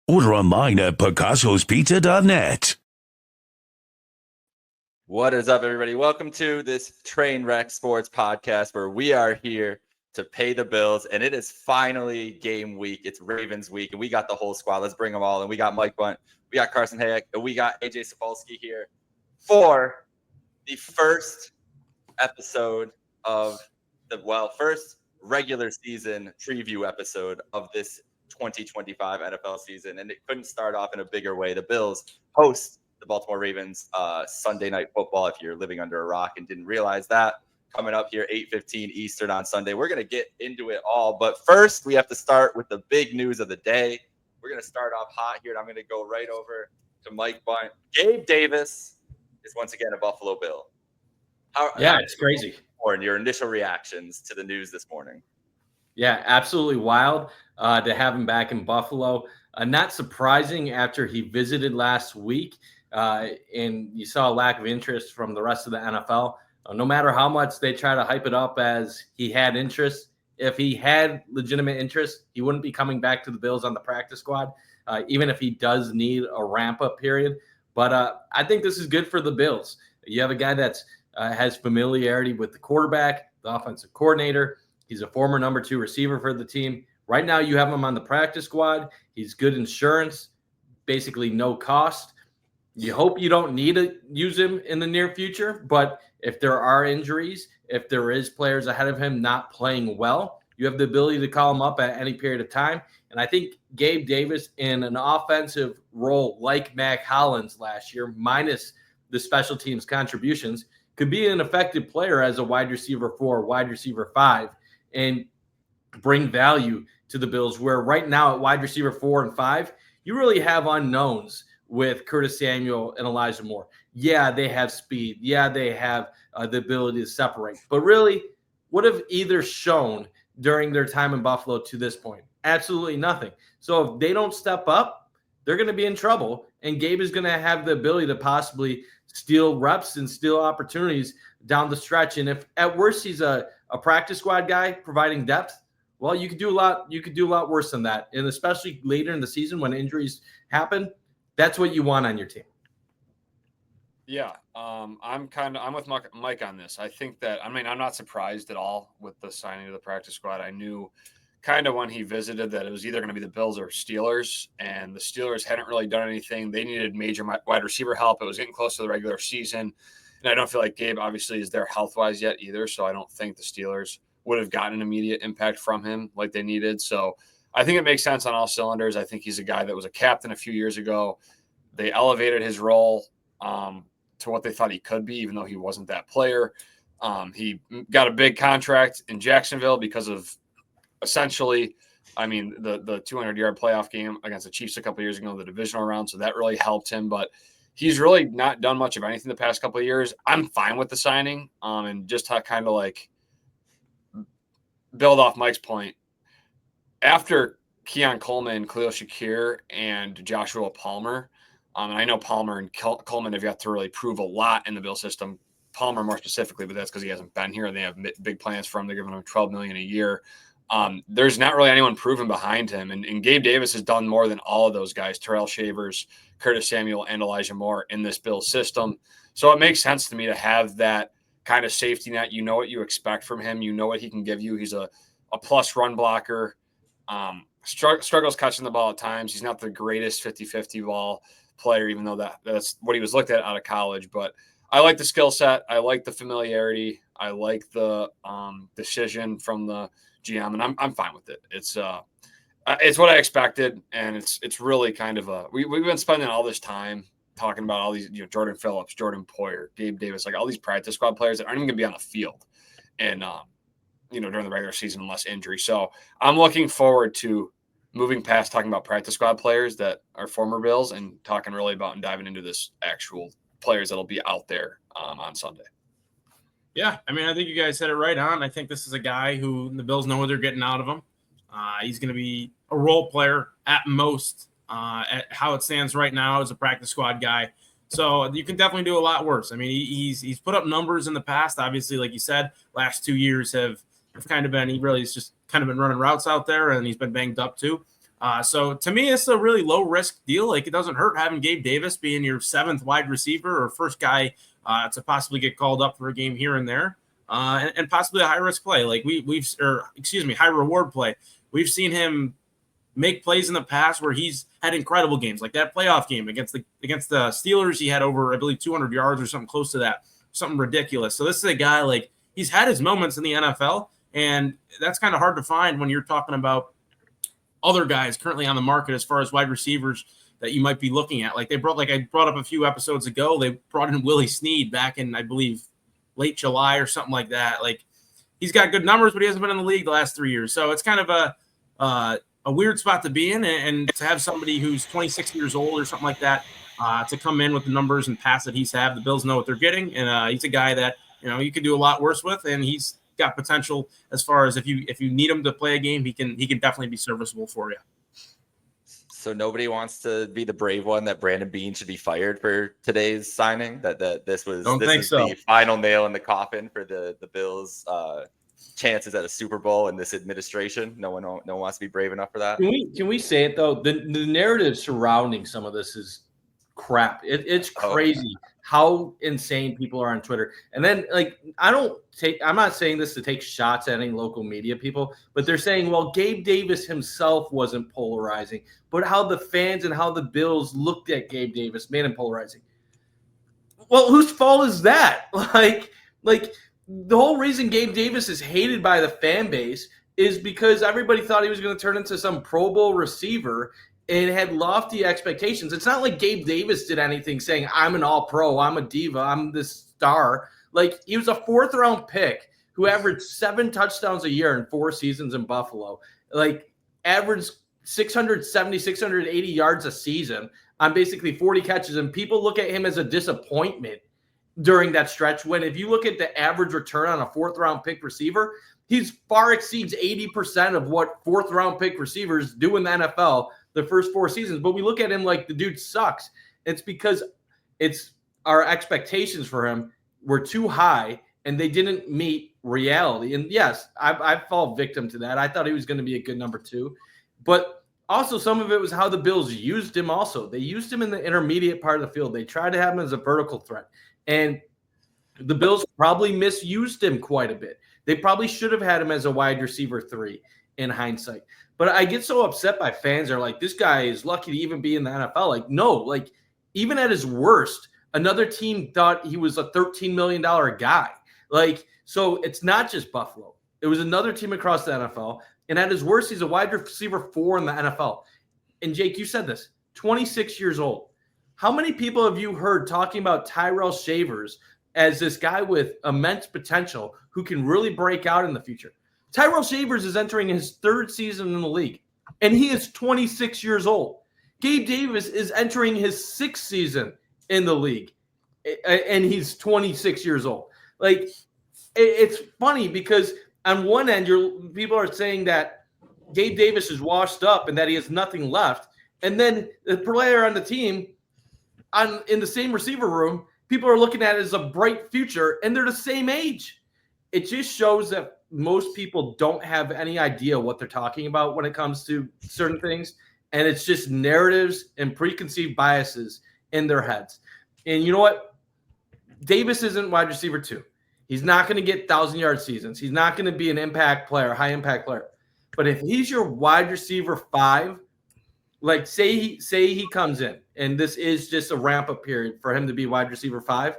Order online at picassospizza.net. What is up, everybody? Welcome to this Trainwreck Sports podcast where we are here to pay the bills, and it is finally game week. It's Ravens week, and we got the whole squad. Let's bring them all in. We got Mike Bunt, we got Carson Hayek, and we got AJ Sapolsky here for the first episode of the first regular season preview episode of this 2025 NFL season, and it couldn't start off in a bigger way. The Bills host the Baltimore Ravens Sunday Night Football. If you're living under a rock and didn't realize that, coming up here 8:15 Eastern on Sunday. We're going to get into it all, but first we have to start with the big news of the day. We're going to start off hot here, and I'm going to go right over to Mike Bunt. Gabe Davis is once again a Buffalo Bill. It's crazy. Or your initial reactions to the news this morning? Yeah, absolutely wild to have him back in Buffalo. Not surprising after he visited last week, and you saw a lack of interest from the rest of the NFL. No matter how much they try to hype it up as he had interest, if he had legitimate interest, he wouldn't be coming back to the Bills on the practice squad, even if he does need a ramp-up period. But I think this is good for the Bills. You have a guy that's has familiarity with the quarterback, the offensive coordinator. He's a former number 2 receiver for the team. Right now, you have him on the practice squad. He's good insurance, basically no cost. You hope you don't need to use him in the near future, but if there are injuries, if there is players ahead of him not playing well, you have the ability to call him up at any period of time. And I think Gabe Davis in an offensive role like Mac Hollins last year, minus the special teams contributions, could be an effective player as a wide receiver 4, wide receiver 5, and bring value to the Bills, where right now at wide receiver 4 and 5, you really have unknowns with Curtis Samuel and Elijah Moore. Yeah, they have speed. Yeah, they have the ability to separate. But really, what have either shown during their time in Buffalo to this point? Absolutely nothing. So if they don't step up, they're going to be in trouble. And Gabe is going to have the ability to possibly steal reps and steal opportunities down the stretch. And if at worst he's a practice squad guy providing depth, well, you could do a lot. You could do a lot worse than that. And especially later in the season when injuries happen, that's what you want on your team. Yeah, I'm with Mike on this. I think that, I'm not surprised at all with the signing of the practice squad. I knew kind of when he visited that it was either going to be the Bills or Steelers, and the Steelers hadn't really done anything. They needed major wide receiver help. It was getting close to the regular season, and I don't feel like Gabe obviously is there health-wise yet either, so I don't think the Steelers would have gotten an immediate impact from him like they needed. So I think it makes sense on all cylinders. I think he's a guy that was a captain a few years ago. They elevated his role to what they thought he could be, even though he wasn't that player. He got a big contract in Jacksonville because of essentially, the 200-yard playoff game against the Chiefs a couple of years ago in the divisional round. So that really helped him, but he's really not done much of anything the past couple of years. I'm fine with the signing, and just to kind of like build off Mike's point. After Keon Coleman, Khalil Shakir, and Joshua Palmer, and I know Palmer and Coleman have yet to really prove a lot in the Bill system. Palmer more specifically, but that's because he hasn't been here. They have big plans for him. They're giving him $12 million a year. There's not really anyone proven behind him. And Gabe Davis has done more than all of those guys, Terrell Shavers, Curtis Samuel, and Elijah Moore in this Bill system. So it makes sense to me to have that kind of safety net. You know what you expect from him. You know what he can give you. He's a plus run blocker. Struggles catching the ball at times. He's not the greatest 50-50 ball player, even though that's what he was looked at out of college. But I like the skill set. I like the familiarity. I like the decision from the GM, and I'm fine with it. It's what I expected, and it's really kind of we've been spending all this time talking about all these, Jordan Phillips, Jordan Poyer, Gabe Davis, like all these practice squad players that aren't even going to be on the field, and during the regular season unless injury. So I'm looking forward to moving past talking about practice squad players that are former Bills and talking really about and diving into this actual players that'll be out there on Sunday. Yeah, I think you guys said it right on. I think this is a guy who the Bills know what they're getting out of him. He's going to be a role player at most at how it stands right now as a practice squad guy. So you can definitely do a lot worse. He's put up numbers in the past. Obviously, like you said, last 2 years have kind of been, he's just kind of been running routes out there, and he's been banged up too. So to me, it's a really low risk deal. Like, it doesn't hurt having Gabe Davis being your 7th wide receiver or first guy to possibly get called up for a game here and there, and possibly a high risk play. Like high reward play. We've seen him make plays in the past where he's had incredible games, like that playoff game against the Steelers. He had over, I believe, 200 yards or something close to that, something ridiculous. So this is a guy, like, he's had his moments in the NFL, and that's kind of hard to find when you're talking about other guys currently on the market as far as wide receivers that you might be looking at. Like I brought up a few episodes ago, they brought in Willie Snead back in, I believe, late July or something like that. Like, he's got good numbers, but he hasn't been in the league the last 3 years. So it's kind of a weird spot to be in, and to have somebody who's 26 years old or something like that to come in with the numbers and pass that he's had. The Bills know what they're getting, and he's a guy that, you know, you could do a lot worse with, and he's got potential as far as if you need him to play a game, he can definitely be serviceable for you. So nobody wants to be the brave one that Brandon Beane should be fired for today's signing. That this is the final nail in the coffin for the Bills' chances at a Super Bowl in this administration. No one wants to be brave enough for that. Can we say it though? The narrative surrounding some of this is crap. It's crazy how insane people are on Twitter. And then, like, I'm not saying this to take shots at any local media people, but they're saying, well, Gabe Davis himself wasn't polarizing, but how the fans and how the Bills looked at Gabe Davis made him polarizing. Well, whose fault is that? Like the whole reason Gabe Davis is hated by the fan base is because everybody thought he was going to turn into some Pro Bowl receiver and had lofty expectations. It's not like Gabe Davis did anything saying, I'm an all-pro, I'm a diva, I'm this star. Like, he was a 4th-round pick who averaged 7 touchdowns a year in 4 seasons in Buffalo. Like, averaged 670, 680 yards a season on basically 40 catches. And people look at him as a disappointment during that stretch, when if you look at the average return on a 4th-round pick receiver, he's far exceeds 80% of what 4th-round pick receivers do in the NFL the first 4 seasons. But we look at him like the dude sucks. It's because our expectations for him were too high and they didn't meet reality. And yes, I fall victim to that. I thought he was going to be a good number 2, but also some of it was how the Bills used him. Also, they used him in the intermediate part of the field. They tried to have him as a vertical threat, and the Bills probably misused him quite a bit. They probably should have had him as a wide receiver 3 in hindsight. But I get so upset by fans that are like, this guy is lucky to even be in the NFL. Like, no, like, even at his worst, another team thought he was a $13 million guy. Like, so it's not just Buffalo. It was another team across the NFL. And at his worst, he's a wide receiver 4 in the NFL. And Jake, you said this, 26 years old. How many people have you heard talking about Tyrell Shavers as this guy with immense potential who can really break out in the future? Tyrell Shavers is entering his 3rd season in the league, and he is 26 years old. Gabe Davis is entering his 6th season in the league, and he's 26 years old. Like, it's funny because on one end, people are saying that Gabe Davis is washed up and that he has nothing left, and then the player on the team, in the same receiver room, people are looking at it as a bright future, and they're the same age. It just shows that most people don't have any idea what they're talking about when it comes to certain things. And it's just narratives and preconceived biases in their heads. And you know what? Davis isn't wide receiver 2. He's not going to get 1,000-yard seasons. He's not going to be an impact player, high impact player. But if he's your wide receiver 5, like say he comes in and this is just a ramp up period for him to be wide receiver 5,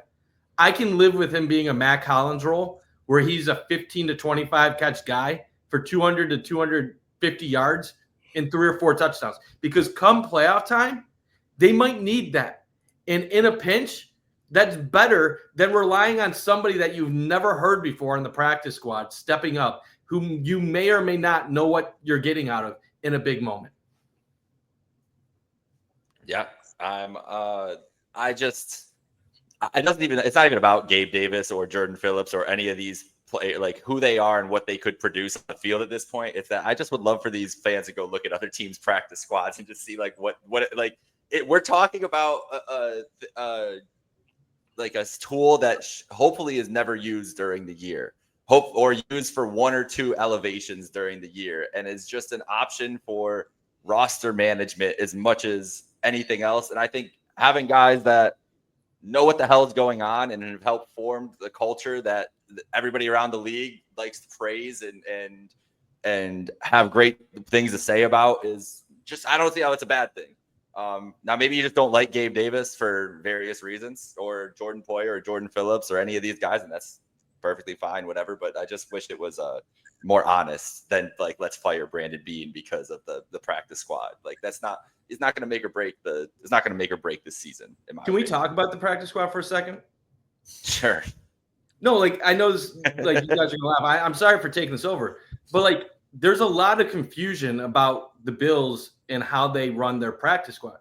I can live with him being a Mac Hollins role where he's a 15 to 25 catch guy for 200 to 250 yards and 3 or 4 touchdowns. Because come playoff time, they might need that. And in a pinch, that's better than relying on somebody that you've never heard before in the practice squad stepping up, whom you may or may not know what you're getting out of in a big moment. Yeah, it's not even about Gabe Davis or Jordan Phillips or any of these players, like who they are and what they could produce on the field at this point. It's that I just would love for these fans to go look at other teams' practice squads and just see like we're talking about like a tool that hopefully is never used during the year, or used for 1 or 2 elevations during the year, and is just an option for roster management as much as anything else. And I think having guys that know what the hell is going on and have helped form the culture that everybody around the league likes to praise and have great things to say about is just, I don't see how it's a bad thing. Now, maybe you just don't like Gabe Davis for various reasons, or Jordan Poyer or Jordan Phillips or any of these guys, and that's perfectly fine, whatever. But I just wish it was more honest than like, let's fire Brandon Beane because of the practice squad. Like, it's not going to make or break this season. Can we talk about the practice squad for a second? Sure. No, like, I know this, like, you guys are gonna laugh. I'm sorry for taking this over, but like, there's a lot of confusion about the Bills and how they run their practice squad.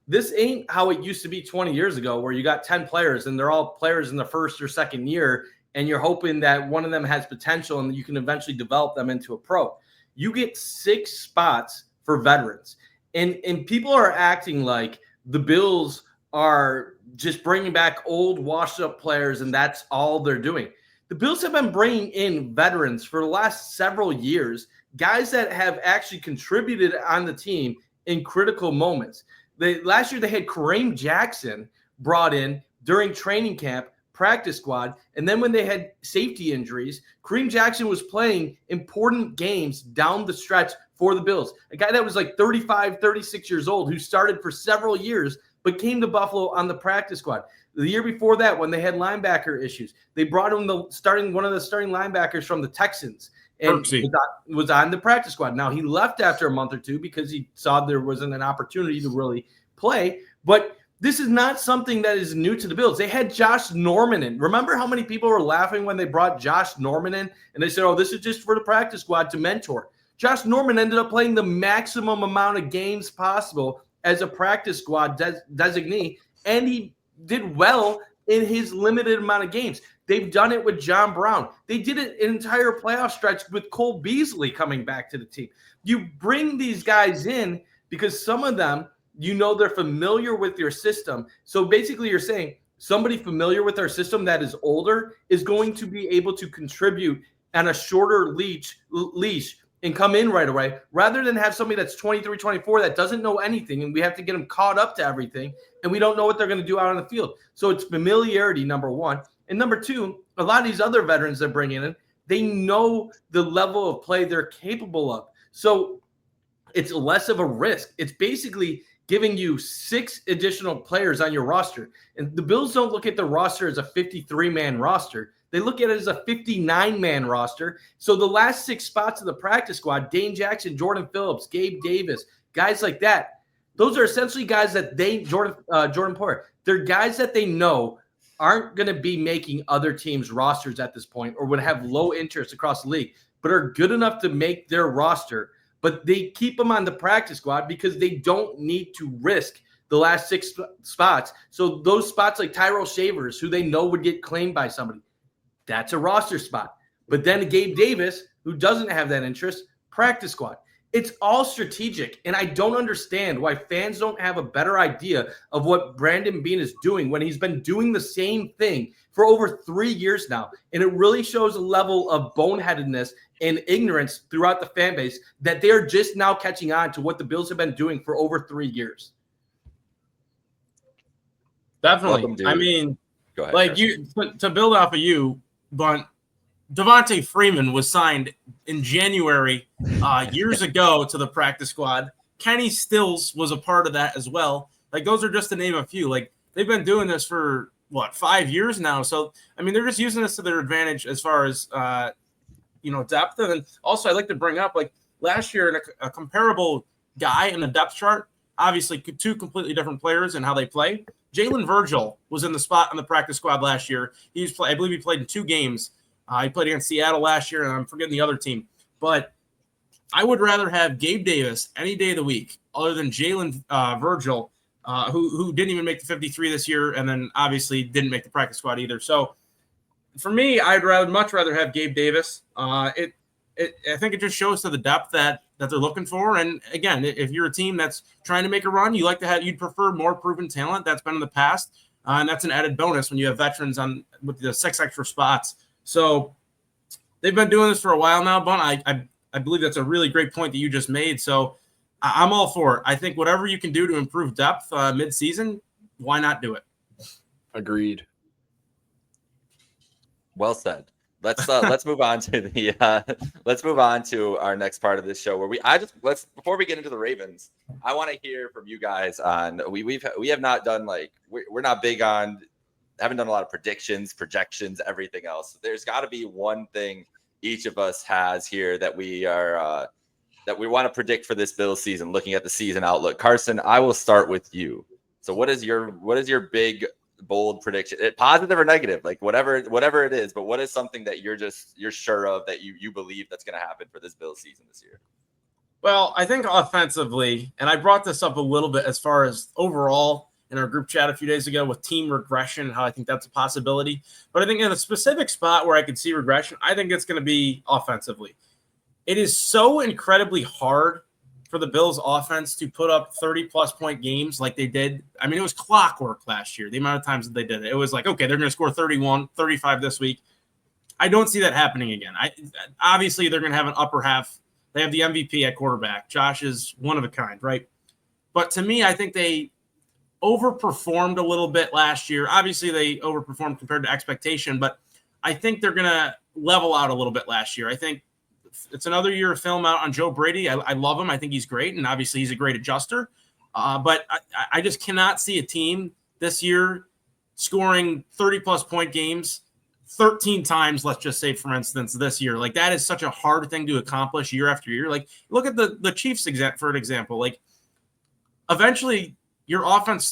This ain't how it used to be 20 years ago, where you got 10 players and they're all players in the first or second year, and you're hoping that one of them has potential and you can eventually develop them into a pro. You get 6 spots for veterans, and people are acting like the Bills are just bringing back old washed-up players and that's all they're doing. The Bills have been bringing in veterans for the last several years, guys that have actually contributed on the team in critical moments. Last year they had Kareem Jackson brought in during training camp, practice squad, and then when they had safety injuries, Kareem Jackson was playing important games down the stretch for the Bills. A guy that was like 35, 36 years old who started for several years but came to Buffalo on the practice squad. The year before that, when they had linebacker issues, they brought him one of the starting linebackers from the Texans, and was on the practice squad. Now, he left after a month or two because he saw there wasn't an opportunity to really play, but this is not something that is new to the Bills. They had Josh Norman in. Remember how many people were laughing when they brought Josh Norman in, and they said, oh, this is just for the practice squad to mentor. Josh Norman ended up playing the maximum amount of games possible as a practice squad designee, and he did well in his limited amount of games. They've done it with John Brown. They did it an entire playoff stretch with Cole Beasley coming back to the team. You bring these guys in because some of them, they're familiar with your system. So basically you're saying somebody familiar with our system that is older is going to be able to contribute on a shorter leash and come in right away, rather than have somebody that's 23, 24 that doesn't know anything, and we have to get them caught up to everything, and we don't know what they're going to do out on the field. So it's familiarity, number one. And number two, a lot of these other veterans that bring in, they know the level of play they're capable of. So it's less of a risk. It's basically giving you 6 additional players on your roster. And the Bills don't look at the roster as a 53-man roster. They look at it as a 59-man roster. So the last 6 spots of the practice squad, Dane Jackson, Jordan Phillips, Gabe Davis, guys like that, those are essentially guys that Jordan Poyer, they're guys that they know aren't going to be making other teams' rosters at this point, or would have low interest across the league, but are good enough to make their roster. But they keep them on the practice squad because they don't need to risk the last 6 spots. So those spots like Tyrell Shavers, who they know would get claimed by somebody, that's a roster spot. But then Gabe Davis, who doesn't have that interest, practice squad. It's all strategic, and I don't understand why fans don't have a better idea of what Brandon Beane is doing when he's been doing the same thing for over 3 years now. And it really shows a level of boneheadedness and ignorance throughout the fan base that they're just now catching on to what the Bills have been doing for over 3 years. Definitely. I mean, go ahead, like Chris. to build off of you, but Devontae Freeman was signed in January years ago to the practice squad. Kenny Stills was a part of that as well. Like, those are just to name a few. Like, they've been doing this for 5 years now. So, I mean, they're just using this to their advantage as far as, depth. And then also I'd like to bring up, like, last year in a comparable guy in the depth chart, obviously 2 completely different players and how they play. Jalen Virgil was in the spot on the practice squad last year. I believe he played in 2 games. He played against Seattle last year, and I'm forgetting the other team. But I would rather have Gabe Davis any day of the week other than Jalen Virgil, who didn't even make the 53 this year, and then obviously didn't make the practice squad either. So for me, I'd much rather have Gabe Davis. I think it just shows to the depth that they're looking for. And again, if you're a team that's trying to make a run, you'd prefer more proven talent that's been in the past, and that's an added bonus when you have veterans with the 6 extra spots. So they've been doing this for a while now, Bun. I believe that's a really great point that you just made. So I'm all for it. I think whatever you can do to improve depth mid-season, why not do it? Agreed. Well said. Let's move on to let's move on to our next part of this show where before we get into the Ravens, I want to hear from you guys on we have not done we're not big on, haven't done a lot of predictions, projections, everything else. There's got to be one thing each of us has here that we are that we want to predict for this Bills season, looking at the season outlook. Carson, I will start with you. So what is your big bold prediction, positive or negative, like whatever it is, but what is something that you're sure of that you believe that's going to happen for this Bills season this year? Well, I think offensively, and I brought this up a little bit as far as overall in our group chat a few days ago with team regression, how I think that's a possibility. But I think in a specific spot where I could see regression, I think it's going to be offensively. It is so incredibly hard for the Bills offense to put up 30-plus point games like they did. I mean, it was clockwork last year, the amount of times that they did it. It was like, okay, they're going to score 31, 35 this week. I don't see that happening again. Obviously, they're going to have an upper half. They have the MVP at quarterback. Josh is one of a kind, right? But to me, I think they overperformed a little bit last year. Obviously, they overperformed compared to expectation, but I think they're going to level out a little bit last year. I think it's another year of film out on Joe Brady. I love him. I think he's great, and obviously he's a great adjuster. But I just cannot see a team this year scoring 30-plus point games 13 times, let's just say, for instance, this year. Like, that is such a hard thing to accomplish year after year. Like, look at the Chiefs for an example. Like, eventually your offense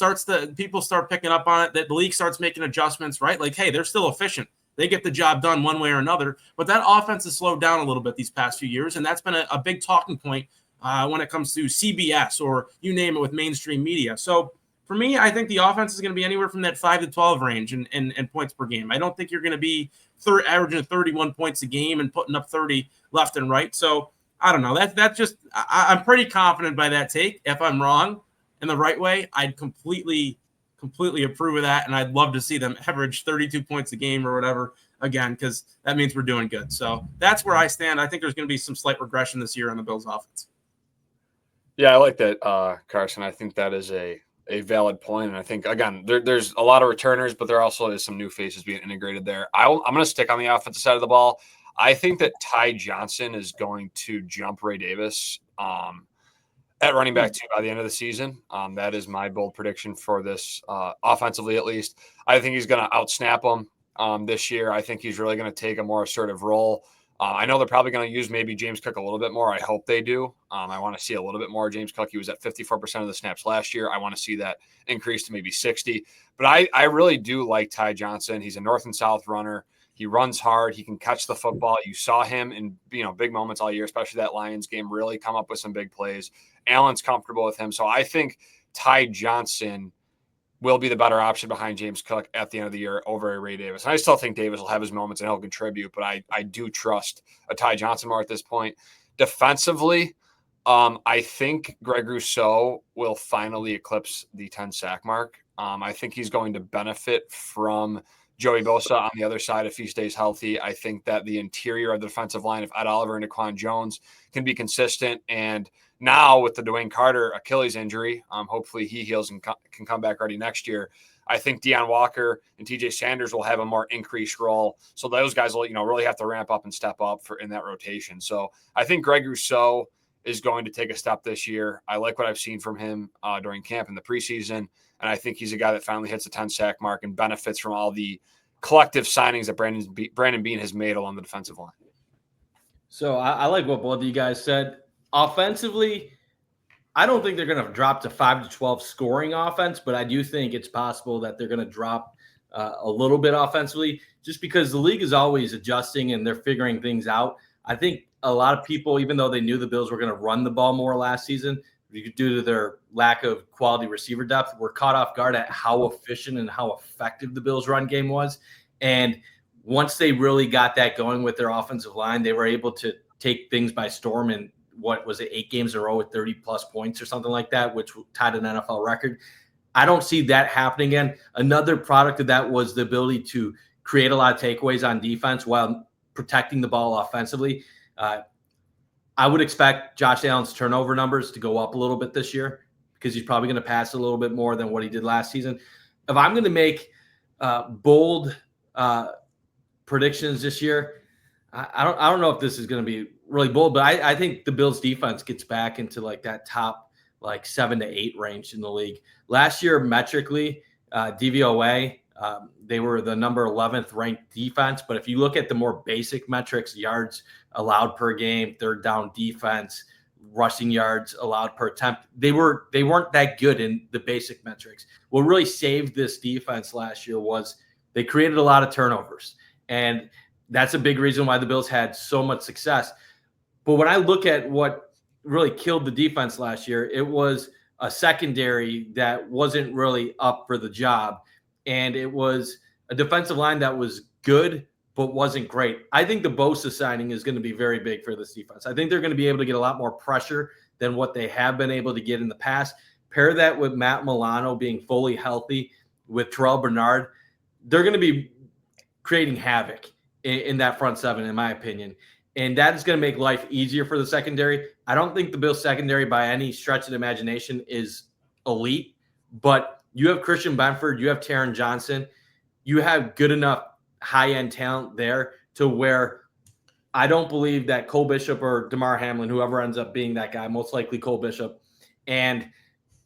people start picking up on it, that the league starts making adjustments, right? Like, hey, they're still efficient. They get the job done one way or another. But that offense has slowed down a little bit these past few years, and that's been a big talking point when it comes to CBS or you name it with mainstream media. So for me, I think the offense is going to be anywhere from that 5 to 12 range in points per game. I don't think you're going to be averaging 31 points a game and putting up 30 left and right. So I don't know. That's just I'm pretty confident by that take. If I'm wrong in the right way, I'd completely approve of that, and I'd love to see them average 32 points a game or whatever again, because that means we're doing good. So that's where I stand. I think there's going to be some slight regression this year on the Bills' offense. Yeah, I like that, Carson. I think that is a valid point, and I think, again, there's a lot of returners, but there also is some new faces being integrated there. I'm going to stick on the offensive side of the ball. I think that Ty Johnson is going to jump Ray Davis at running back 2 by the end of the season. That is my bold prediction for this offensively, at least. I think he's going to outsnap him this year. I think he's really going to take a more assertive role. I know they're probably going to use maybe James Cook a little bit more. I hope they do. I want to see a little bit more James Cook. He was at 54% of the snaps last year. I want to see that increase to maybe 60. But I really do like Ty Johnson. He's a north and south runner. He runs hard. He can catch the football. You saw him in big moments all year, especially that Lions game, really come up with some big plays. Allen's comfortable with him. So I think Ty Johnson will be the better option behind James Cook at the end of the year over Ray Davis. And I still think Davis will have his moments and he'll contribute, but I do trust a Ty Johnson more at this point. Defensively, I think Greg Rousseau will finally eclipse the 10-sack mark. I think he's going to benefit from Joey Bosa on the other side if he stays healthy. I think that the interior of the defensive line of Ed Oliver and Daquan Jones can be consistent. And now with the Dwayne Carter Achilles injury, hopefully he heals and can come back ready next year. I think Deion Walker and TJ Sanders will have a more increased role. So those guys will, really have to ramp up and step up in that rotation. So I think Greg Rousseau is going to take a step this year. I like what I've seen from him during camp in the preseason. And I think he's a guy that finally hits the 10-sack mark and benefits from all the collective signings that Brandon Beane has made along the defensive line. So I like what both of you guys said. Offensively, I don't think they're going to drop to 5 to 12 scoring offense, but I do think it's possible that they're going to drop a little bit offensively just because the league is always adjusting and they're figuring things out. I think a lot of people, even though they knew the Bills were going to run the ball more last season, due to their lack of quality receiver depth, were caught off guard at how efficient and how effective the Bills' run game was. And once they really got that going with their offensive line, they were able to take things by storm. And what was it, 8 games in a row with 30-plus points or something like that, which tied an NFL record. I don't see that happening again. Another product of that was the ability to create a lot of takeaways on defense while protecting the ball offensively. I would expect Josh Allen's turnover numbers to go up a little bit this year because he's probably going to pass a little bit more than what he did last season. If I'm going to make bold predictions this year, I don't know if this is going to be really bold, but I think the Bills defense gets back into like that top like 7 to 8 range in the league. Last year, metrically, DVOA, they were the number 11th ranked defense. But if you look at the more basic metrics, yards allowed per game, third down defense, rushing yards allowed per attempt, they weren't that good in the basic metrics. What really saved this defense last year was they created a lot of turnovers. And that's a big reason why the Bills had so much success. But when I look at what really killed the defense last year, it was a secondary that wasn't really up for the job. And it was a defensive line that was good, but wasn't great. I think the Bosa signing is going to be very big for this defense. I think they're going to be able to get a lot more pressure than what they have been able to get in the past. Pair that with Matt Milano being fully healthy, with Terrell Bernard, they're going to be creating havoc in that front seven, in my opinion. And that is going to make life easier for the secondary. I don't think the Bills secondary by any stretch of the imagination is elite, but you have Christian Benford, you have Taron Johnson, you have good enough high-end talent there to where I don't believe that Cole Bishop or DeMar Hamlin, whoever ends up being that guy, most likely Cole Bishop, and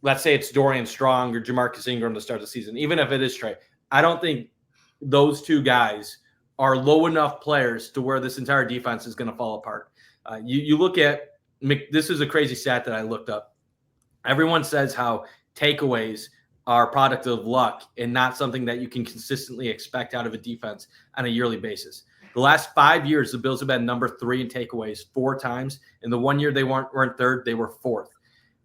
let's say it's Dorian Strong or Jamarcus Ingram to start the season, even if it is Trey, I don't think those two guys are low enough players to where this entire defense is going to fall apart. You look at – this is a crazy stat that I looked up. Everyone says how takeaways are product of luck and not something that you can consistently expect out of a defense on a yearly basis. The last 5 years, the Bills have been number 3 in takeaways 4 times. In the 1 year they weren't third, they were 4th.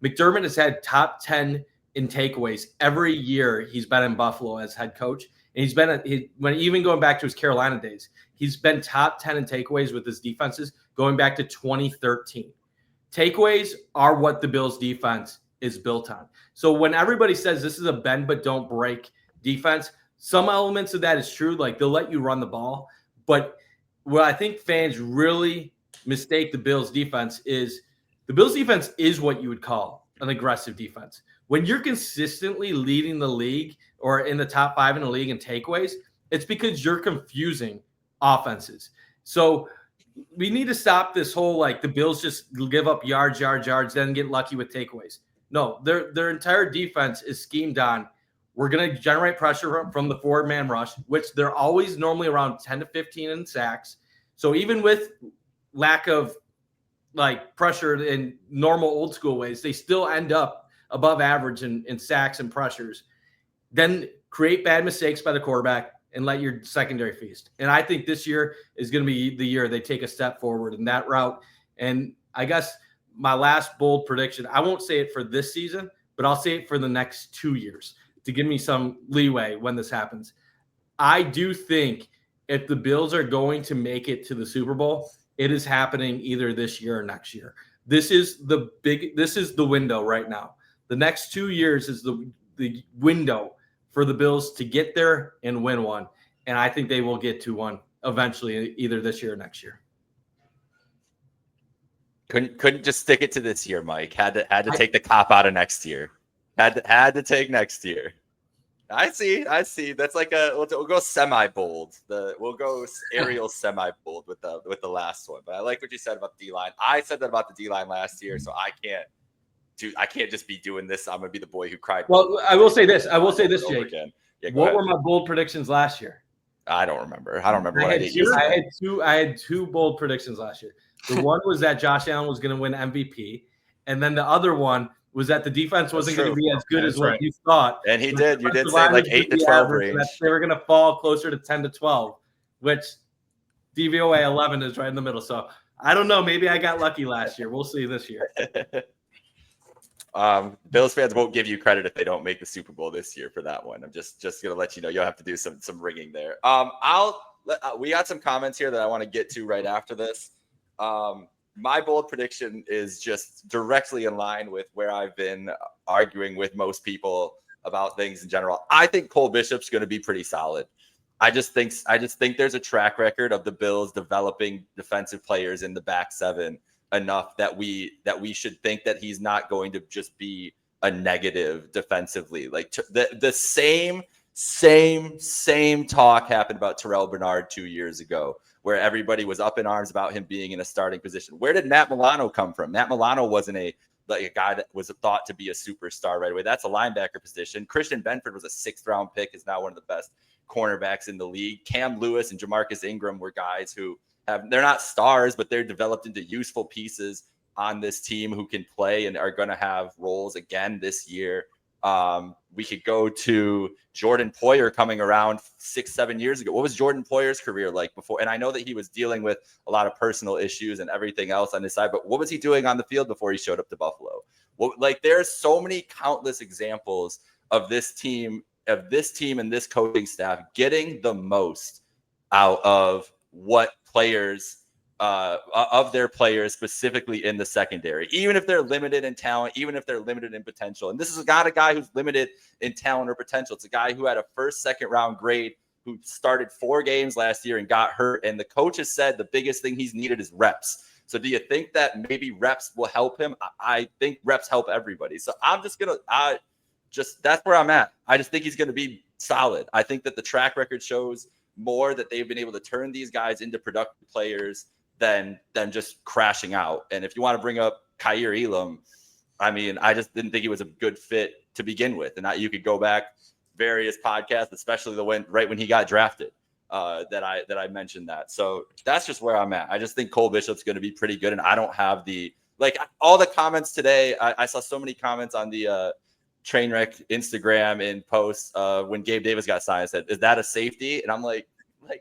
McDermott has had top 10 in takeaways every year he's been in Buffalo as head coach. And he's been, even going back to his Carolina days, he's been top 10 in takeaways with his defenses going back to 2013. Takeaways are what the Bills defense is built on. So when everybody says this is a bend but don't break defense, some elements of that is true. Like they'll let you run the ball. But what I think fans really mistake the Bills defense is the Bills defense is what you would call an aggressive defense. When you're consistently leading the league or in the top 5 in the league in takeaways, it's because you're confusing offenses. So we need to stop this whole, like, the Bills just give up yards, then get lucky with takeaways. No, their entire defense is schemed on. We're going to generate pressure from the forward-man rush, which they're always normally around 10 to 15 in sacks. So even with lack of, like, pressure in normal old-school ways, they still end up above average in sacks and pressures. Then create bad mistakes by the quarterback and let your secondary feast. And I think this year is going to be the year they take a step forward in that route. And I guess my last bold prediction, I won't say it for this season, but I'll say it for the next 2 years to give me some leeway when this happens. I do think if the Bills are going to make it to the Super Bowl, it is happening either this year or next year. This is the window right now. The next 2 years is the window for the Bills to get there and win one. And I think they will get to one eventually, either this year or next year. Couldn't just stick it to this year, Mike. Had to take the cop out of next year. Had to take next year. I see. That's like we'll go semi-bold. We'll go aerial semi-bold with the last one. But I like what you said about the D-line. I said that about the D-line last year, so I can't just be doing this. I'm gonna be the boy who cried. Well, I will say this, Jake. Yeah, what were my bold predictions last year? I don't remember what I did. I had two bold predictions last year. The one was that Josh Allen was going to win MVP, and then the other one was that the defense wasn't going to be as good as what you thought. And he did. You did say like 8 to 12 range. They were going to fall closer to 10 to 12, which DVOA 11 is right in the middle. So I don't know. Maybe I got lucky last year. We'll see this year. Bills fans won't give you credit if they don't make the Super Bowl this year for that one. I'm just gonna let you know you'll have to do some ringing there. We got some comments here that I want to get to right after this. My bold prediction is just directly in line with where I've been arguing with most people about things in general. I think Cole Bishop's going to be pretty solid. I just think there's a track record of the Bills developing defensive players in the back seven enough that we should think that he's not going to just be a negative defensively. Like the same talk happened about Terrell Bernard 2 years ago, where everybody was up in arms about him being in a starting position. Where did Matt Milano come from? Matt Milano wasn't a guy that was thought to be a superstar right away. That's a linebacker position. Christian Benford was a 6th round pick, is now one of the best cornerbacks in the league. Cam Lewis and Jamarcus Ingram were guys who they're not stars, but they're developed into useful pieces on this team who can play and are going to have roles again this year. We could go to Jordan Poyer coming around 6-7 years ago. What was Jordan Poyer's career like before? And I know that he was dealing with a lot of personal issues and everything else on his side, but what was he doing on the field before he showed up to Buffalo? Well, like there's so many countless examples of this team and this coaching staff getting the most out of what players of their players, specifically in the secondary, even if they're limited in talent, even if they're limited in potential. And this is not a guy who's limited in talent or potential. It's a guy who had a second round grade, who started 4 games last year and got hurt. And the coach has said the biggest thing he's needed is reps. So do you think that maybe reps will help him? I think reps help everybody. So that's where I'm at. I just think he's going to be solid. I think that the track record shows more that they've been able to turn these guys into productive players than just crashing out. And if you want to bring up Kaiir Elam, I mean, I just didn't think he was a good fit to begin with. And you could go back various podcasts, especially right when he got drafted, that I mentioned that. So that's just where I'm at. I just think Cole Bishop's going to be pretty good. And I don't have all the comments today. I saw so many comments on the Trainwreck Instagram and posts when Gabe Davis got signed. I said, is that a safety? And I'm like,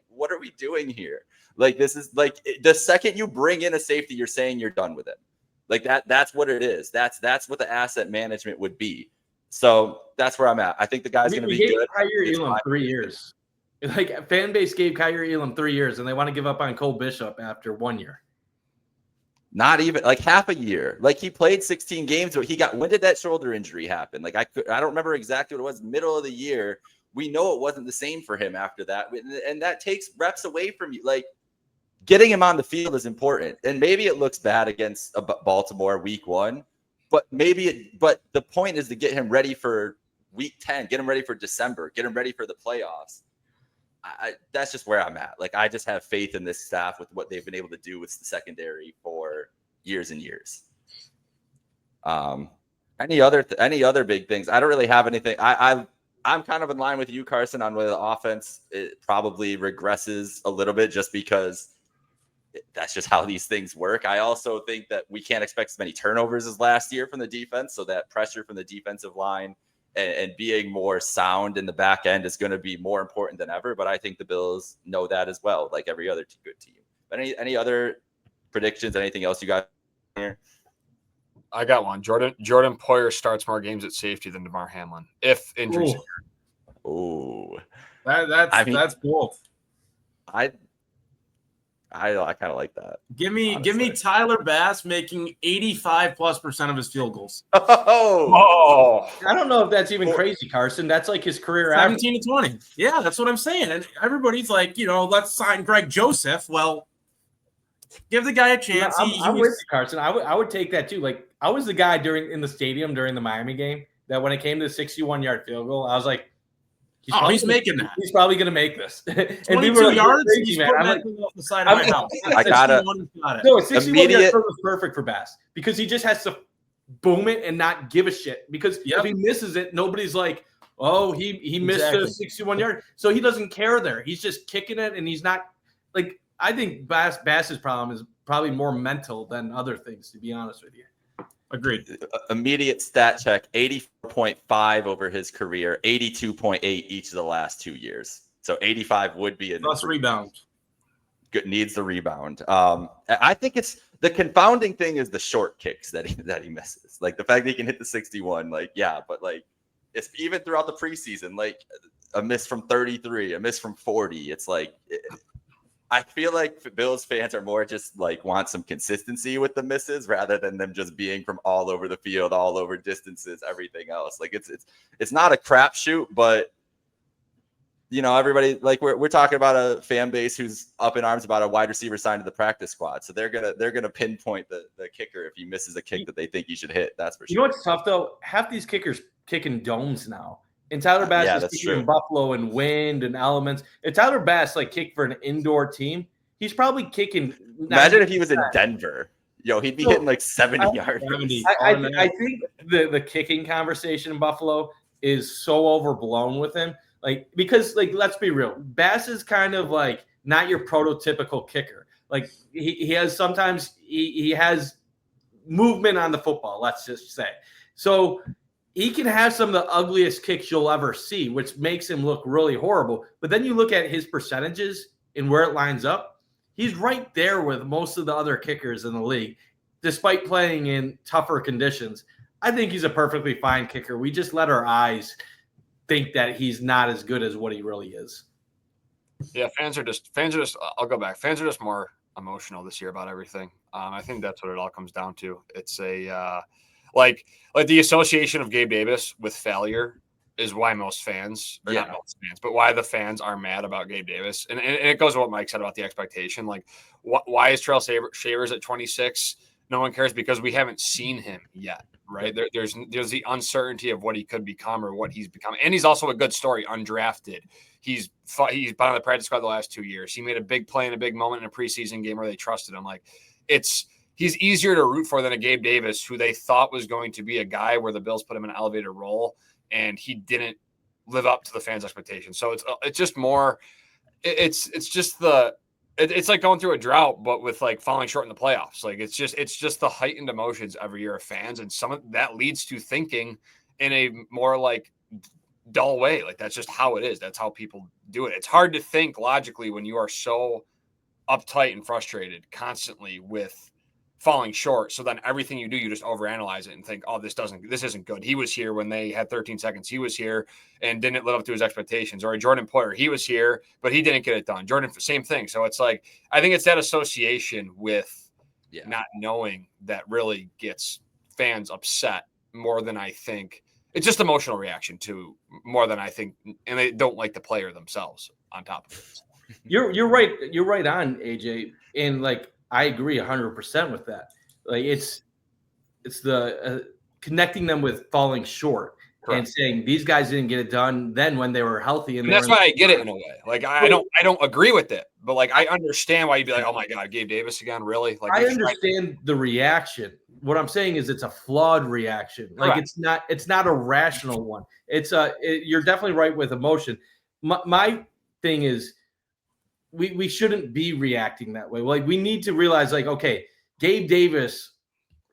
what are we doing here? Like, this is like the second you bring in a safety, you're saying you're done with it. Like that's what it is. That's what the asset management would be. So that's where I'm at. I think the guy's going to be good. Kaiir Elam 3 years. Like, fan base gave Kaiir Elam 3 years, and they want to give up on Cole Bishop after 1 year. Not even like half a year. Like, he played 16 games, but when did that shoulder injury happen? Like, I don't remember exactly what it was. Middle of the year. We know it wasn't the same for him after that. And that takes reps away from you. Like, getting him on the field is important. And maybe it looks bad against Baltimore week 1, but but the point is to get him ready for week 10, get him ready for December, get him ready for the playoffs. That's just where I'm at. Like, I just have faith in this staff with what they've been able to do with the secondary for years and years. Any other big things? I don't really have anything. I'm kind of in line with you, Carson, on whether the offense probably regresses a little bit, just because that's just how these things work. I also think that we can't expect as many turnovers as last year from the defense. So that pressure from the defensive line and being more sound in the back end is going to be more important than ever. But I think the Bills know that as well, like every other good team. But any other predictions? Anything else you got here? I got one. Jordan Poyer starts more games at safety than DeMar Hamlin, if injuries. Ooh. That's bold. I kind of like that. Give me Tyler Bass making 85+% of his field goals. Oh, I don't know if that's even crazy, Carson. That's like his career 17 to 20. Yeah, that's what I'm saying. And everybody's like, let's sign Greg Joseph. Well, give the guy a chance. I'm with you, Carson. I would take that too. Like, I was the guy in the stadium during the Miami game that when it came to the 61-yard field goal, I was like, he's making that. He's probably going to make this. And 22 yards. Crazy, man. I'm like, off the side of my house. I got it. No, a 61-yard throw was perfect for Bass because he just has to boom it and not give a shit. Because if he misses it, nobody's like, oh, he missed a 61-yard. So he doesn't care there. He's just kicking it, and he's not like. I think Bass's problem is probably more mental than other things, to be honest with you. Agreed. Immediate stat check: 84.5 over his career, 82.8 each of the last 2 years. So 85 would be plus rebound. Good, needs the rebound. I think it's the confounding thing is the short kicks that he misses. Like the fact that he can hit the 61. Like, yeah, but like it's even throughout the preseason, like a miss from 33, a miss from 40. It's like. I feel like Bills fans are more just like want some consistency with the misses rather than them just being from all over the field, all over distances, everything else. Like it's not a crapshoot, but everybody, like we're talking about a fan base who's up in arms about a wide receiver signed to the practice squad. So they're gonna pinpoint the kicker if he misses a kick that they think he should hit. That's for sure. You know what's tough though? Half these kickers kicking domes now. And Tyler Bass is kicking in Buffalo and wind and elements. If Tyler Bass kicked for an indoor team, he's probably kicking. Imagine if he was in Denver. He'd be hitting 70 yards. I think the kicking conversation in Buffalo is so overblown with him. Because let's be real, Bass is kind of not your prototypical kicker. He has sometimes he has movement on the football, let's just say. So he can have some of the ugliest kicks you'll ever see, which makes him look really horrible. But then you look at his percentages and where it lines up. He's right there with most of the other kickers in the league, despite playing in tougher conditions. I think he's a perfectly fine kicker. We just let our eyes think that he's not as good as what he really is. Yeah, fans are just I'll go back. Fans are just more emotional this year about everything. I think that's what it all comes down to. It's a like the association of Gabe Davis with failure is why most fans, or not most fans, but why the fans are mad about Gabe Davis. And it goes to what Mike said about the expectation. Why is Terrell Shavers at 26? No one cares because we haven't seen him yet, right? There's the uncertainty of what he could become or what he's become. And he's also a good story, undrafted. He's been on the practice squad the last 2 years. He made a big play in a big moment in a preseason game where they trusted him. He's easier to root for than a Gabe Davis, who they thought was going to be a guy where the Bills put him in an elevated role, and he didn't live up to the fans' expectations. So it's just more. It's like going through a drought, but with falling short in the playoffs. It's just the heightened emotions every year of fans, and some of that leads to thinking in a more dull way. That's just how it is. That's how people do it. It's hard to think logically when you are so uptight and frustrated constantly with falling short. So then everything you do, you just overanalyze it and think, oh, this isn't good. He was here when they had 13 seconds. He was here and didn't live up to his expectations. Or a Jordan Poyer, he was here, but he didn't get it done. Jordan, same thing. So it's I think it's that association with not knowing that really gets fans upset more than I think. It's just emotional reaction to more than I think. And they don't like the player themselves on top of it. You're right. You're right on, AJ. And I agree 100% with that. It's the connecting them with falling short. Correct. And saying these guys didn't get it done then when they were healthy. And that's why I get it in a way. I don't agree with it, but I understand why you'd be oh my God, Gabe Davis again, really? I understand the reaction. What I'm saying is it's a flawed reaction. It's not a rational one. You're definitely right with emotion. My thing is, we shouldn't be reacting that way. We need to realize, okay, Gabe Davis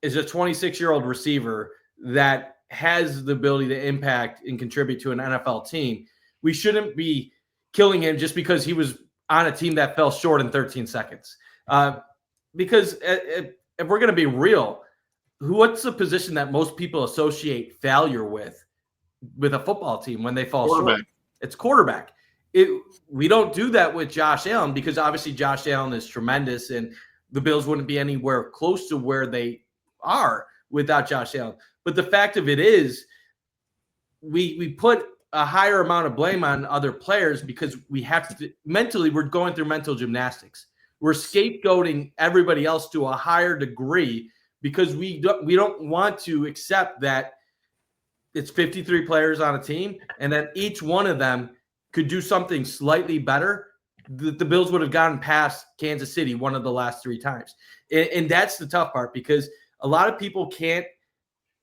is a 26-year-old receiver that has the ability to impact and contribute to an NFL team. We shouldn't be killing him just because he was on a team that fell short in 13 seconds. Because if we're going to be real, what's the position that most people associate failure with a football team when they fall short? It's quarterback. We don't do that with Josh Allen because obviously Josh Allen is tremendous and the Bills wouldn't be anywhere close to where they are without Josh Allen. But the fact of it is we put a higher amount of blame on other players because we have to mentally, we're going through mental gymnastics. We're scapegoating everybody else to a higher degree because we don't want to accept that it's 53 players on a team and that each one of them could do something slightly better. The Bills would have gotten past Kansas City one of the last 3 times. And that's the tough part because a lot of people can't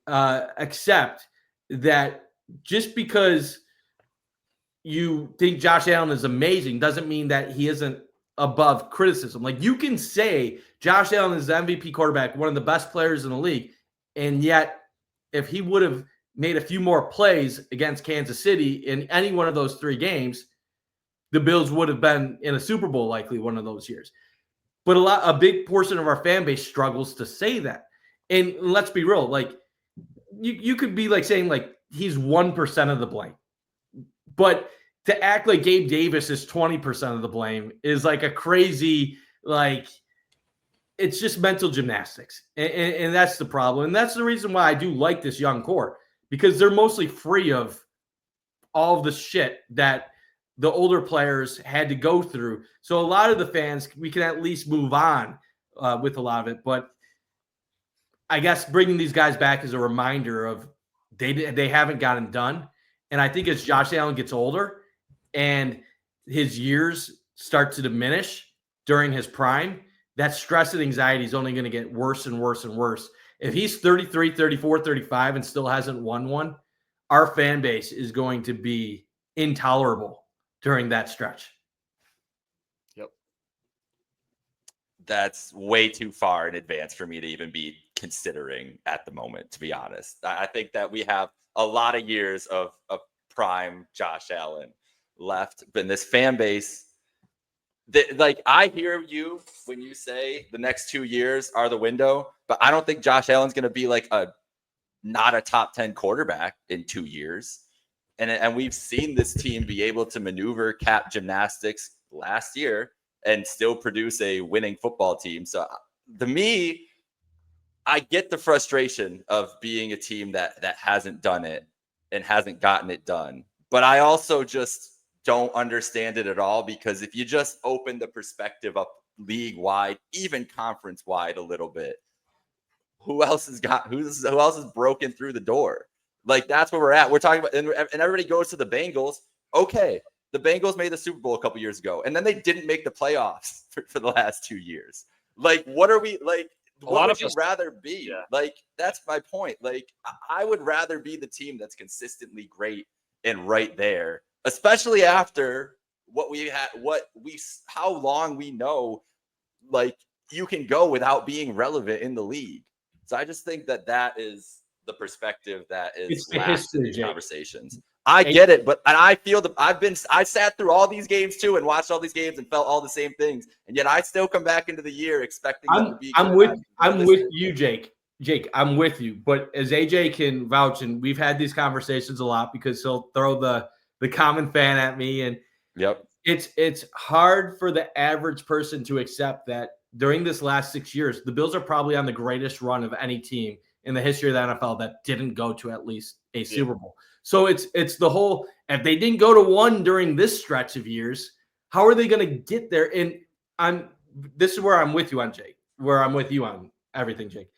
accept that just because you think Josh Allen is amazing doesn't mean that he isn't above criticism. You can say Josh Allen is the MVP quarterback, one of the best players in the league, and yet if he would have made a few more plays against Kansas City in any one of those 3 games, the Bills would have been in a Super Bowl likely one of those years. But a big portion of our fan base struggles to say that. And let's be real, you could be saying he's 1% of the blame. But to act like Gabe Davis is 20% of the blame is a crazy, it's just mental gymnastics. And that's the problem. And that's the reason why I do like this young core. Because they're mostly free of all of the shit that the older players had to go through. So a lot of the fans, we can at least move on with a lot of it. But I guess bringing these guys back is a reminder of they haven't gotten done. And I think as Josh Allen gets older and his years start to diminish during his prime, that stress and anxiety is only going to get worse and worse and worse. If he's 33, 34, 35 and still hasn't won one, our fan base is going to be intolerable during that stretch. Yep. That's way too far in advance for me to even be considering at the moment, to be honest. I think that we have a lot of years of prime Josh Allen left, but in this fan base, like I hear you when you say the next 2 years are the window, but I don't think Josh Allen's going to be like not a top 10 quarterback in 2 years. And we've seen this team be able to maneuver cap gymnastics last year and still produce a winning football team. So to me, I get the frustration of being a team that hasn't done it and hasn't gotten it done. But I also just don't understand it at all, because if you just open the perspective up league wide, even conference wide a little bit, who else has broken through the door? Like, that's where we're at. We're talking about, and everybody goes to the Bengals. Okay, the Bengals made the Super Bowl a couple years ago, and then they didn't make the playoffs for the last 2 years. Like, what are we like? What would you rather be? Yeah. Like, that's my point. Like, I would rather be the team that's consistently great and right there, especially after what we had, how long we know, like, you can go without being relevant in the league. So I just think that is the perspective that is last in these conversations. I get it, but I feel I sat through all these games too and watched all these games and felt all the same things, and yet I still come back into the year expecting them to be. I'm with you, Jake. Jake, I'm with you. But as AJ can vouch, and we've had these conversations a lot because he'll throw the common fan at me, and it's hard for the average person to accept that during this last 6 years, the Bills are probably on the greatest run of any team in the history of the NFL that didn't go to at least a Super Bowl. So it's the whole, if they didn't go to one during this stretch of years, how are they going to get there? And this is where I'm with you on Jake, where I'm with you on everything, Jake.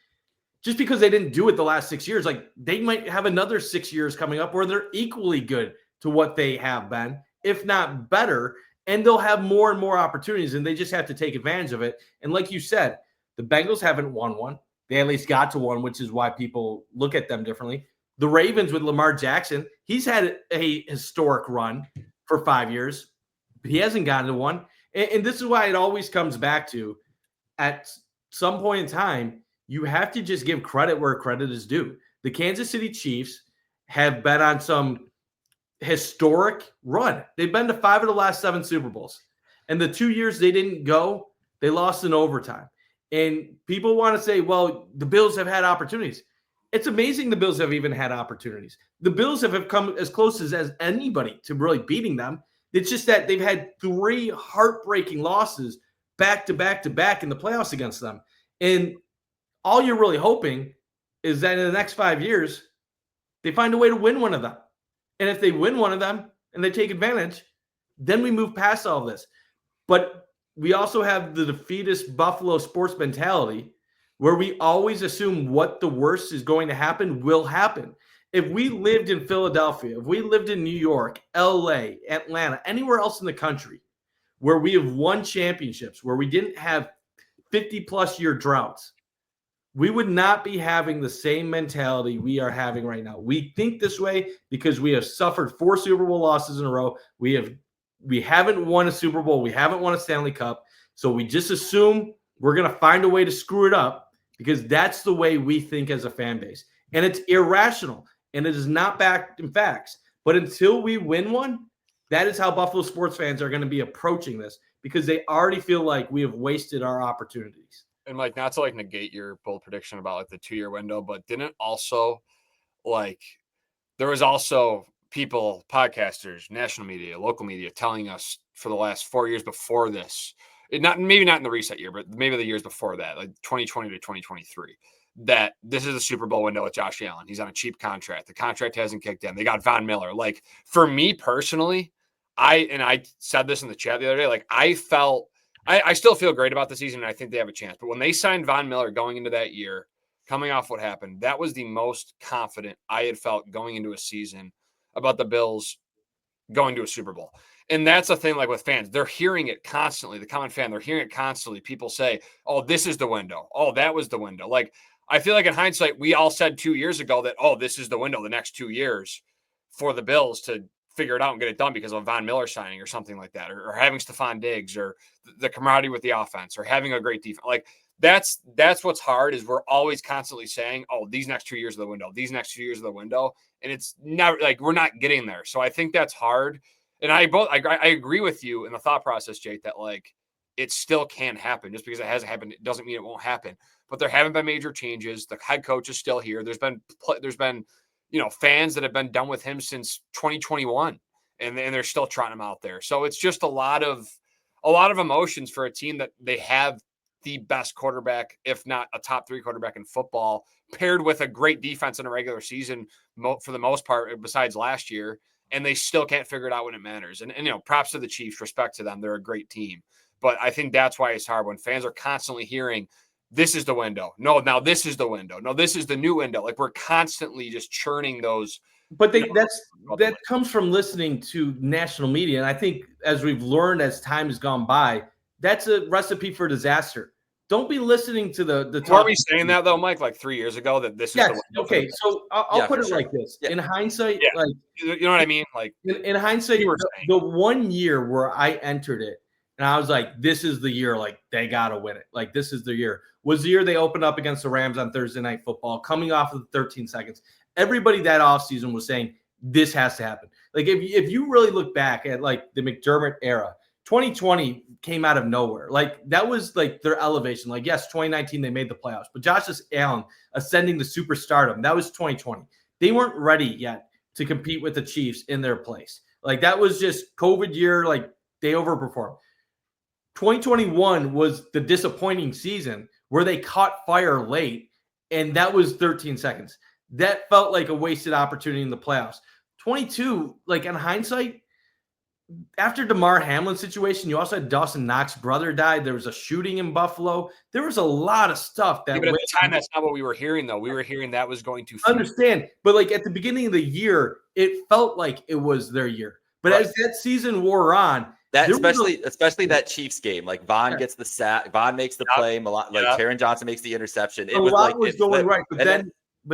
Just because they didn't do it the last 6 years, like, they might have another 6 years coming up where they're equally good to what they have been, if not better, and they'll have more and more opportunities, and they just have to take advantage of it. And like you said, the Bengals haven't won one. They at least got to one, which is why people look at them differently. The Ravens with Lamar Jackson, he's had a historic run for 5 years, but he hasn't gotten to one. And this is why it always comes back to, at some point in time, you have to just give credit where credit is due. The Kansas City Chiefs have been on some historic run. They've been to 5 of the last 7 Super Bowls. And the 2 years they didn't go, they lost in overtime. And people want to say, well, the Bills have had opportunities. It's amazing the Bills have even had opportunities. The Bills have come as close as anybody to really beating them. It's just that they've had 3 heartbreaking losses back to back to back in the playoffs against them. And all you're really hoping is that in the next 5 years, they find a way to win one of them. And if they win one of them and they take advantage, then we move past all this. But we also have the defeatist Buffalo sports mentality, where we always assume what the worst is going to happen will happen. If we lived in Philadelphia, if we lived in New York, LA, Atlanta, anywhere else in the country where we have won championships, where we didn't have 50-plus year droughts, we would not be having the same mentality we are having right now. We think this way because we have suffered 4 Super Bowl losses in a row. We haven't won a Super Bowl. We haven't won a Stanley Cup. So we just assume we're going to find a way to screw it up, because that's the way we think as a fan base. And it's irrational, and it is not backed in facts. But until we win one, that is how Buffalo sports fans are going to be approaching this, because they already feel like we have wasted our opportunities. And like, not to like negate your bold prediction about like the 2-year window, but didn't also, like, there was also people, podcasters, national media, local media telling us for the last 4 years before this, maybe not in the reset year, but maybe the years before that, like 2020 to 2023, that this is a Super Bowl window with Josh Allen. He's on a cheap contract. The contract hasn't kicked in. They got Von Miller. Like, for me personally, I said this in the chat the other day, like I still feel great about the season, and I think they have a chance. But when they signed Von Miller going into that year, coming off what happened, that was the most confident I had felt going into a season about the Bills going to a Super Bowl. And that's the thing, like with fans, they're hearing it constantly. The common fan, they're hearing it constantly. People say, oh, this is the window. Oh, that was the window. Like, I feel like in hindsight, we all said 2 years ago that, oh, this is the window the next 2 years for the Bills to figure it out and get it done because of Von Miller signing or something like that, or having Stephon Diggs, or the camaraderie with the offense, or having a great defense. Like, that's what's hard, is we're always constantly saying, oh, these next 2 years of the window, these next 2 years of the window. And it's never like, we're not getting there. So I think that's hard. And I agree with you in the thought process, Jake, that like it still can happen. Just because it hasn't happened, it doesn't mean it won't happen. But there haven't been major changes. The head coach is still here. There's been fans that have been done with him since 2021, and they're still trying him out there. So it's just a lot of emotions for a team that they have the best quarterback, if not a top 3 quarterback in football, paired with a great defense in a regular season for the most part, besides last year. And they still can't figure it out when it matters. And props to the Chiefs, respect to them. They're a great team. But I think that's why it's hard when fans are constantly hearing, this is the window. No, now this is the window. No, this is the new window. Like, we're constantly just churning those. But that comes from listening to national media. And I think, as we've learned as time has gone by, that's a recipe for disaster. Don't be listening to the talk. Were we saying that though, Mike, like 3 years ago, that this is the window? Okay, so I'll put it like this. In hindsight, like, you know what I mean? Like, in hindsight, the 1 year where I entered it and I was like, this is the year, like, they got to win it. Like, this is the year. Was the year they opened up against the Rams on Thursday Night Football, coming off of the 13 seconds. Everybody that offseason was saying, this has to happen. Like, if you really look back at, like, the McDermott era, 2020 came out of nowhere. Like, that was like their elevation. Like, yes, 2019, they made the playoffs, but Josh Allen ascending to superstardom, that was 2020. They weren't ready yet to compete with the Chiefs in their place. Like, that was just COVID year. Like, they overperformed. 2021 was the disappointing season where they caught fire late, and that was 13 seconds. That felt like a wasted opportunity in the playoffs. 22, like, in hindsight, after Damar Hamlin's situation, you also had Dawson Knox's brother died. There was a shooting in Buffalo. There was a lot of stuff that. Yeah, but at the time, that's not what we were hearing, though. We were hearing that was going to. Understand, but like at the beginning of the year, it felt like it was their year. But as that season wore on, that especially that Chiefs game, like Von gets the sack, Von makes the play, like Taron Johnson makes the interception. It was like was going right, but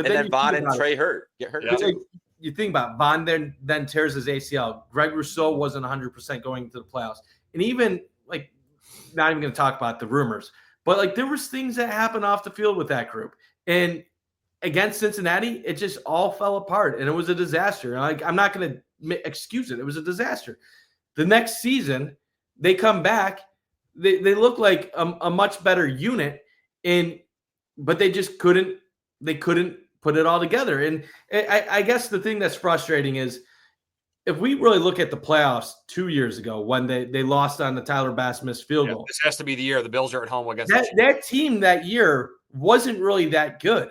then Von and Trey get hurt. Yeah. You think about it, Von then tears his ACL. Greg Rousseau wasn't 100% going into the playoffs. And even, like, not even going to talk about the rumors, but like there was things that happened off the field with that group. And against Cincinnati, it just all fell apart and it was a disaster. Like, I'm not going to excuse it. It was a disaster. The next season, they come back. They look like a much better unit, but they just couldn't put it all together. And I guess the thing that's frustrating is if we really look at the playoffs 2 years ago when they lost on the Tyler Bass missed field goal. This has to be the year the Bills are at home against that team that year wasn't really that good.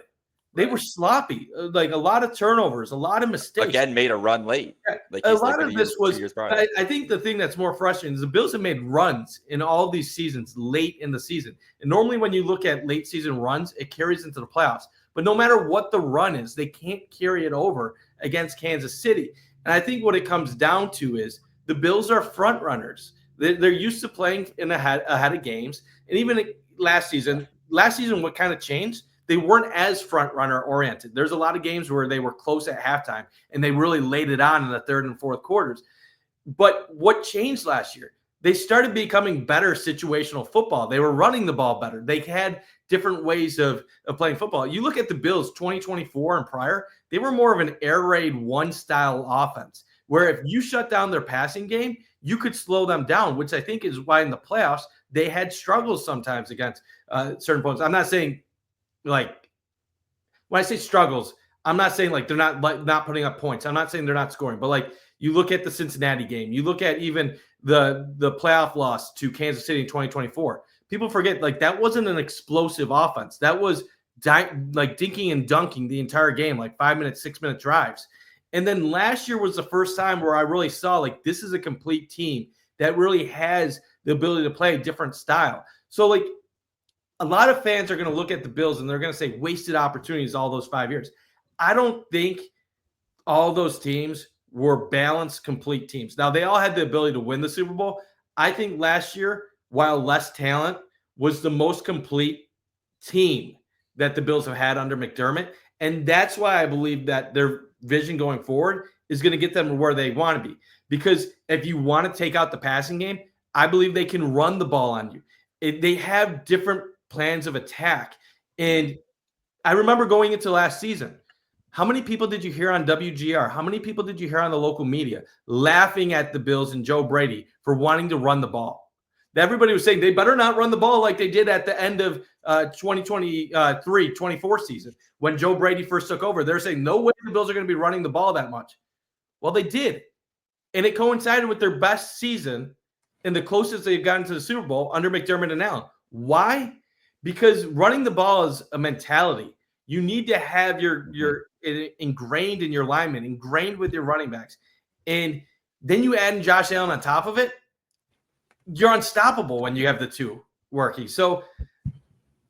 They were sloppy, like a lot of turnovers, a lot of mistakes. Again, made a run late. Like a lot of this was. I think the thing that's more frustrating is the Bills have made runs in all these seasons late in the season. And normally when you look at late season runs, it carries into the playoffs. But no matter what the run is, they can't carry it over against Kansas City. And I think what it comes down to is the Bills are front runners. They're used to playing ahead of games. And even last season, what kind of changed? They weren't as front runner oriented. There's a lot of games where they were close at halftime and they really laid it on in the third and fourth quarters. But what changed last year? They started becoming better situational football. They were running the ball better. They had different ways of playing football. You look at the Bills 2024 and prior, they were more of an air raid one style offense where if you shut down their passing game, you could slow them down, which I think is why in the playoffs they had struggles sometimes against certain opponents. I'm not saying like when I say struggles, I'm not saying like they're not putting up points. I'm not saying they're not scoring, but like you look at the Cincinnati game, you look at even the playoff loss to Kansas City in 2024. People forget like that wasn't an explosive offense. That was like dinking and dunking the entire game, like 5 minute, 6 minute drives. And then last year was the first time where I really saw like this is a complete team that really has the ability to play a different style. So like a lot of fans are going to look at the Bills and they're going to say wasted opportunities all those 5 years. I don't think all those teams were balanced, complete teams. Now, they all had the ability to win the Super Bowl. I think last year, while less talent, was the most complete team that the Bills have had under McDermott. And that's why I believe that their vision going forward is going to get them to where they want to be. Because if you want to take out the passing game, I believe they can run the ball on you. They have different plans of attack. And I remember going into last season, how many people did you hear on WGR? How many people did you hear on the local media laughing at the Bills and Joe Brady for wanting to run the ball? Everybody was saying they better not run the ball like they did at the end of 2023-24 season when Joe Brady first took over. They're saying no way the Bills are going to be running the ball that much. Well, they did. And it coincided with their best season and the closest they've gotten to the Super Bowl under McDermott and Allen. Why? Because running the ball is a mentality. You need to have your ingrained in your linemen, ingrained with your running backs. And then you add in Josh Allen on top of it, you're unstoppable when you have the two working. So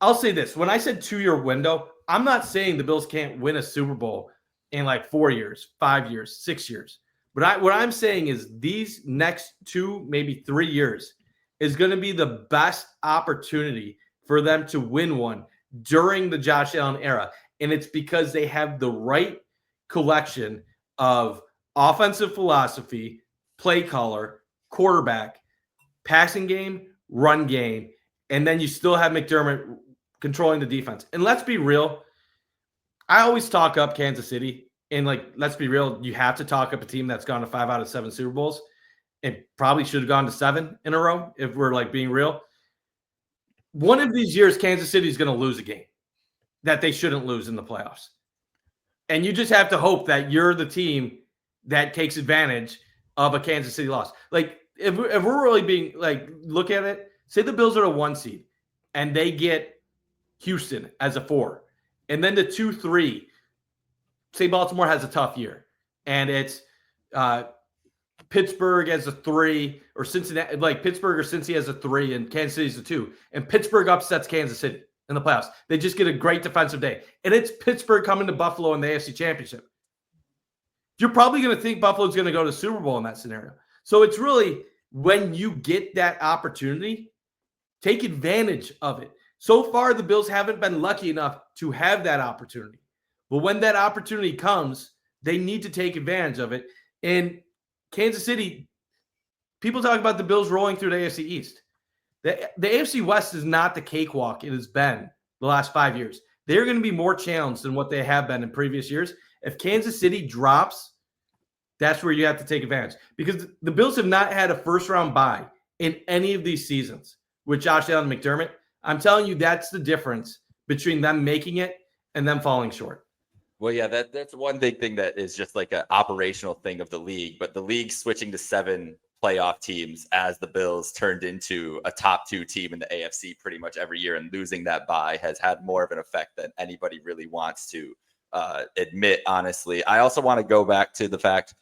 I'll say this. When I said 2-year window, I'm not saying the Bills can't win a Super Bowl in like 4 years, 5 years, 6 years. But what I'm saying is these next 2, maybe 3 years is going to be the best opportunity for them to win one during the Josh Allen era. And it's because they have the right collection of offensive philosophy, play caller, quarterback, passing game, run game, and then you still have McDermott controlling the defense. And let's be real, I always talk up Kansas City. And like, let's be real, you have to talk up a team that's gone to 5 out of 7 Super Bowls and probably should have gone to 7 in a row if we're like being real. One of these years, Kansas City is going to lose a game that they shouldn't lose in the playoffs. And you just have to hope that you're the team that takes advantage of a Kansas City loss. Like, if we're really being like, look at it, say the Bills are a 1 seed and they get Houston as a 4. And then the 2-3, say Baltimore has a tough year and it's Pittsburgh as a 3 or Cincinnati, like Pittsburgh or Cincy as a 3 and Kansas City's a 2. And Pittsburgh upsets Kansas City in the playoffs. They just get a great defensive day. And it's Pittsburgh coming to Buffalo in the AFC Championship. You're probably going to think Buffalo's going to go to the Super Bowl in that scenario. So it's really when you get that opportunity, take advantage of it. So far, the Bills haven't been lucky enough to have that opportunity. But when that opportunity comes, they need to take advantage of it. And Kansas City, people talk about the Bills rolling through the AFC East. The AFC West is not the cakewalk it has been the last 5 years. They're going to be more challenged than what they have been in previous years. If Kansas City drops, that's where you have to take advantage. Because the Bills have not had a first-round bye in any of these seasons with Josh Allen and McDermott. I'm telling you, that's the difference between them making it and them falling short. Well, yeah, that's one big thing that is just like an operational thing of the league. But the league switching to 7 playoff teams as the Bills turned into a top 2 team in the AFC pretty much every year, and losing that bye has had more of an effect than anybody really wants to admit, honestly. I also want to go back to the fact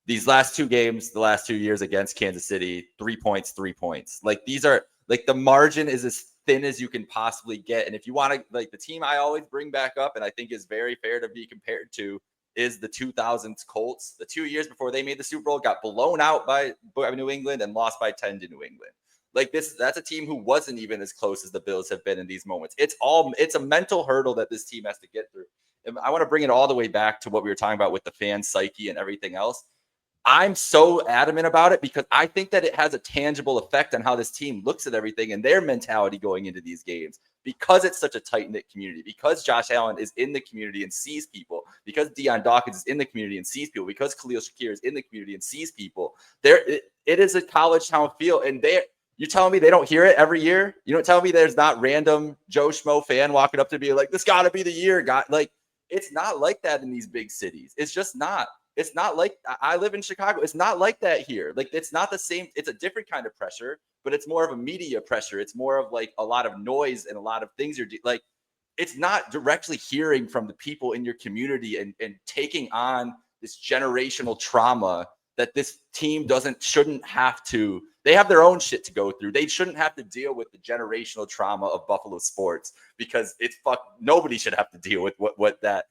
these last 2 games, the last 2 years against Kansas City, 3 points, 3 points. Like, these are like the margin is as thin as you can possibly get. And if you want to, like, the team I always bring back up and I think is very fair to be compared to is the 2000s Colts. The 2 years before they made the Super Bowl, got blown out by New England and lost by 10 to New England. Like, that's a team who wasn't even as close as the Bills have been in these moments. It's a mental hurdle that this team has to get through. And I want to bring it all the way back to what we were talking about with the fan psyche and everything else. I'm so adamant about it because I think that it has a tangible effect on how this team looks at everything and their mentality going into these games, because it's such a tight-knit community, because Josh Allen is in the community and sees people, because Deion Dawkins is in the community and sees people, because Khalil Shakir is in the community and sees people. It is a college town feel, and you're telling me they don't hear it every year? You don't tell me there's not random Joe Schmo fan walking up to me like, this got to be the year, guy. Like, it's not like that in these big cities. It's just not. It's not like, I live in Chicago. It's not like that here. Like, it's not the same. It's a different kind of pressure, but it's more of a media pressure. It's more of like a lot of noise and a lot of things like, it's not directly hearing from the people in your community and taking on this generational trauma that this team shouldn't have to. They have their own shit to go through. They shouldn't have to deal with the generational trauma of Buffalo sports, because nobody should have to deal with what that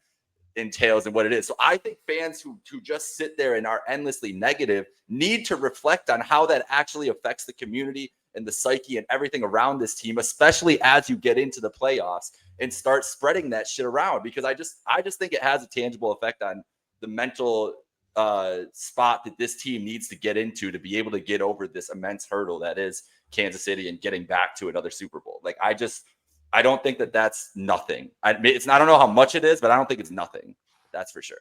entails and what it is. So I think fans who just sit there and are endlessly negative need to reflect on how that actually affects the community and the psyche and everything around this team, especially as you get into the playoffs and start spreading that shit around, because I just think it has a tangible effect on the mental spot that this team needs to get into to be able to get over this immense hurdle that is Kansas City and getting back to another Super Bowl. Like, I don't think that's nothing. I don't know how much it is, but I don't think it's nothing. That's for sure.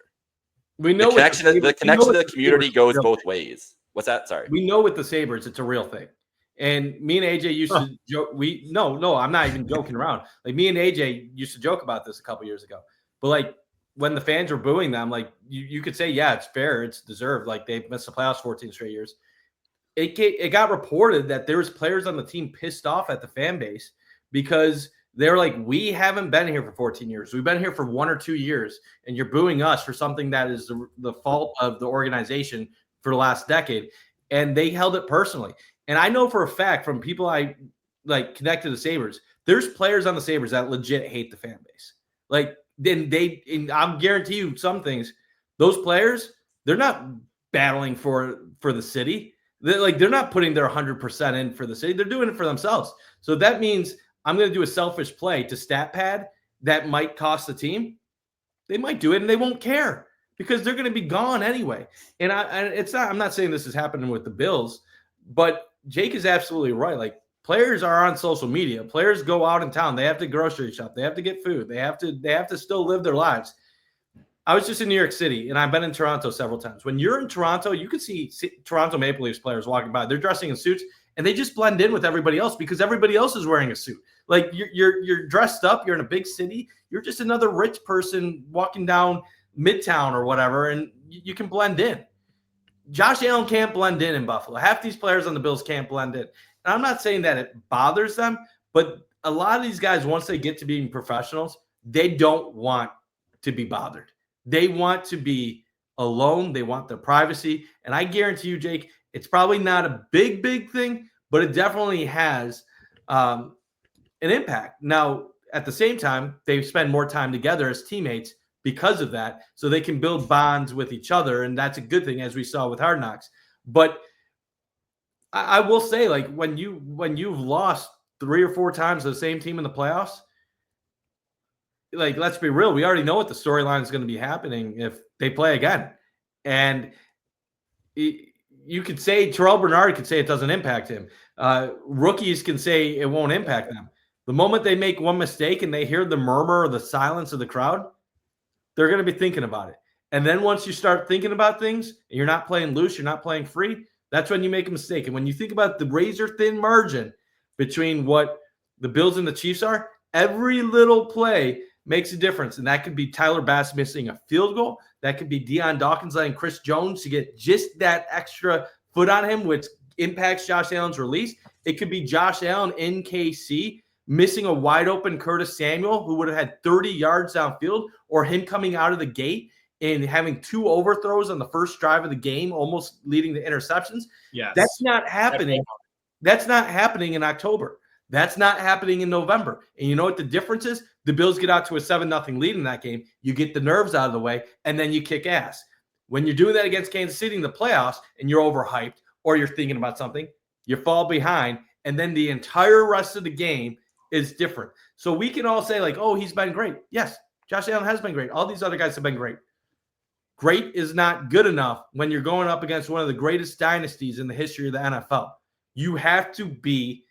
We know the connection to the community goes both ways. What's that? Sorry. We know with the Sabres, it's a real thing. And me and AJ used to joke. No, I'm not even joking around. Like, me and AJ used to joke about this a couple years ago. But like, when the fans were booing them, like, you could say, yeah, it's fair, it's deserved. Like, they've missed the playoffs 14 straight years. It got reported that there was players on the team pissed off at the fan base because they're like, we haven't been here for 14 years. We've been here for 1 or 2 years, and you're booing us for something that is the fault of the organization for the last decade. And they held it personally. And I know for a fact from people I like connected to the Sabres, there's players on the Sabres that legit hate the fan base. Like, and I'll guarantee you some things, those players, they're not battling for the city. They're not putting their 100% in for the city. They're doing it for themselves. So that means I'm going to do a selfish play to stat pad that might cost the team. They might do it and they won't care because they're going to be gone anyway. And I'm not saying this is happening with the Bills, but Jake is absolutely right. Like, players are on social media. Players go out in town. They have to grocery shop. They have to get food. They have to still live their lives. I was just in New York City, and I've been in Toronto several times. When you're in Toronto, you can see Toronto Maple Leafs players walking by. They're dressing in suits, and they just blend in with everybody else because everybody else is wearing a suit. Like, you're dressed up. You're in a big city. You're just another rich person walking down Midtown or whatever, and you can blend in. Josh Allen can't blend in Buffalo. Half these players on the Bills can't blend in. And I'm not saying that it bothers them, but a lot of these guys, once they get to being professionals, they don't want to be bothered. They want to be alone. They want their privacy. And I guarantee you, Jake, it's probably not a big thing, but it definitely has an impact. Now, at the same time, they spend more time together as teammates because of that, so they can build bonds with each other. And that's a good thing, as we saw with Hard Knocks. But I will say, like, when you've lost 3 or 4 times to the same team in the playoffs, like, let's be real, we already know what the storyline is going to be happening if they play again. And you could say Terrell Bernard could say it doesn't impact him. Rookies can say it won't impact them. The moment they make one mistake and they hear the murmur or the silence of the crowd, they're going to be thinking about it. And then once you start thinking about things and you're not playing loose, you're not playing free, that's when you make a mistake. And when you think about the razor-thin margin between what the Bills and the Chiefs are, every little play makes a difference. And that could be Tyler Bass missing a field goal. That could be Deion Dawkins letting Chris Jones to get just that extra foot on him, which impacts Josh Allen's release. It could be Josh Allen in KC missing a wide-open Curtis Samuel who would have had 30 yards downfield, or him coming out of the gate and having 2 overthrows on the first drive of the game, almost leading to interceptions. Yes. That's not happening. That's not happening in October. That's not happening in November. And you know what the difference is? The Bills get out to a 7-0 lead in that game. You get the nerves out of the way, and then you kick ass. When you're doing that against Kansas City in the playoffs and you're overhyped or you're thinking about something, you fall behind, and then the entire rest of the game is different. So we can all say, like, oh, he's been great. Yes, Josh Allen has been great. All these other guys have been great. Great is not good enough when you're going up against one of the greatest dynasties in the history of the NFL. You have to be,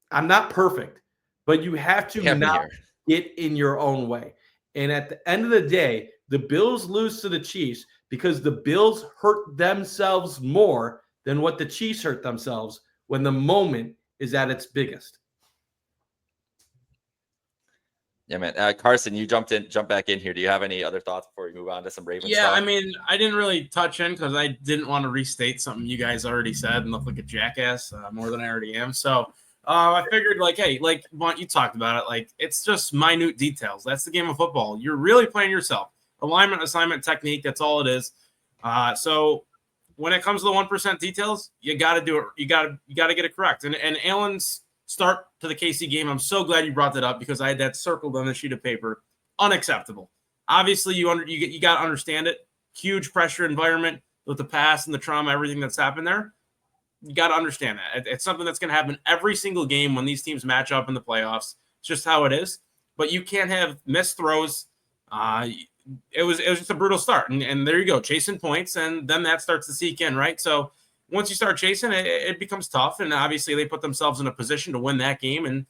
I'm not perfect, but you have to not get in your own way. And at the end of the day, the Bills lose to the Chiefs because the Bills hurt themselves more than what the Chiefs hurt themselves when the moment is at its biggest. Yeah, man. Carson, you jumped back in here. Do you have any other thoughts before we move on to some Ravens Yeah, stuff? I mean, I didn't really touch in because I didn't want to restate something you guys already said and look like a jackass more than I already am. So I figured, like, hey, like you talked about it, like, it's just minute details. That's the game of football. You're really playing yourself. Alignment, assignment, technique, that's all it is. So when it comes to the 1% details, you got to do it. You got to get it correct. And Allen's start to the KC game, I'm so glad you brought that up because I had that circled on the sheet of paper. Unacceptable. Obviously, you got to understand it. Huge pressure environment with the past and the trauma, everything that's happened there. You got to understand that. It's something that's going to happen every single game when these teams match up in the playoffs. It's just how it is. But you can't have missed throws. It was just a brutal start. And there you go, chasing points, and then that starts to seek in, right? So once you start chasing, it becomes tough. And obviously they put themselves in a position to win that game. And,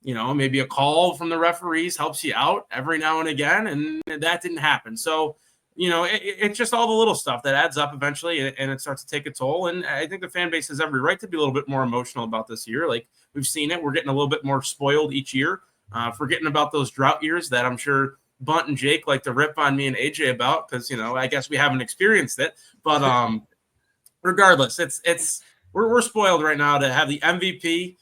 maybe a call from the referees helps you out every now and again. And that didn't happen. So, it's just all the little stuff that adds up eventually, and it starts to take a toll. And I think the fan base has every right to be a little bit more emotional about this year. Like we've seen it. We're getting a little bit more spoiled each year, forgetting about those drought years that I'm sure Bunt and Jake like to rip on me and AJ about because, I guess we haven't experienced it. But regardless, we're spoiled right now to have the MVP,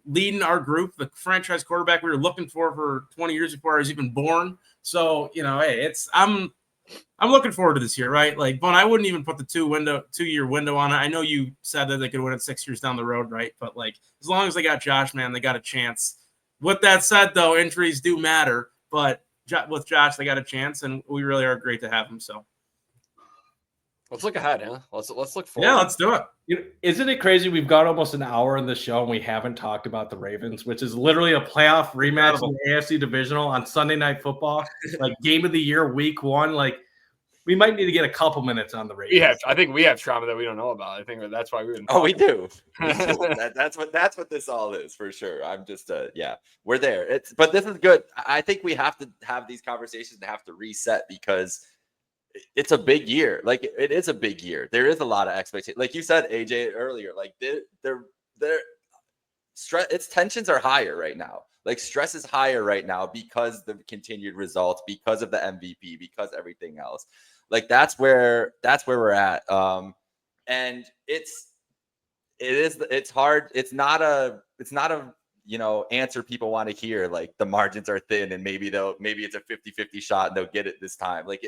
leading our group, the franchise quarterback we were looking for 20 years before I was even born. So, hey, I'm looking forward to this year, right? Like, Bun, I wouldn't even put the 2-year window on it. I know you said that they could win it 6 years down the road, right? But like, as long as they got Josh, man, they got a chance. With that said, though, injuries do matter, but with Josh, they got a chance, and we really are great to have him. So let's look ahead, huh? Let's look forward. Yeah, let's do it. Isn't it crazy? We've got almost an hour in the show and we haven't talked about the Ravens, which is literally a playoff rematch in the AFC divisional on Sunday Night Football, like game of the year, week 1. Like we might need to get a couple minutes on the Ravens. Yeah, I think we have trauma that we don't know about. I think that's why we wouldn't. Oh, we do. That's what this all is for sure. I'm just we're there. But this is good. I think we have to have these conversations and have to reset because it's a big year. Like it is a big year. There is a lot of expectation. Like you said, AJ earlier, like they're stress. Its tensions are higher right now. Like stress is higher right now because the continued results, because of the MVP, because everything else. Like that's where we're at. And it's hard. It's not a answer people want to hear. Like the margins are thin and maybe it's a 50-50 shot and they'll get it this time. Like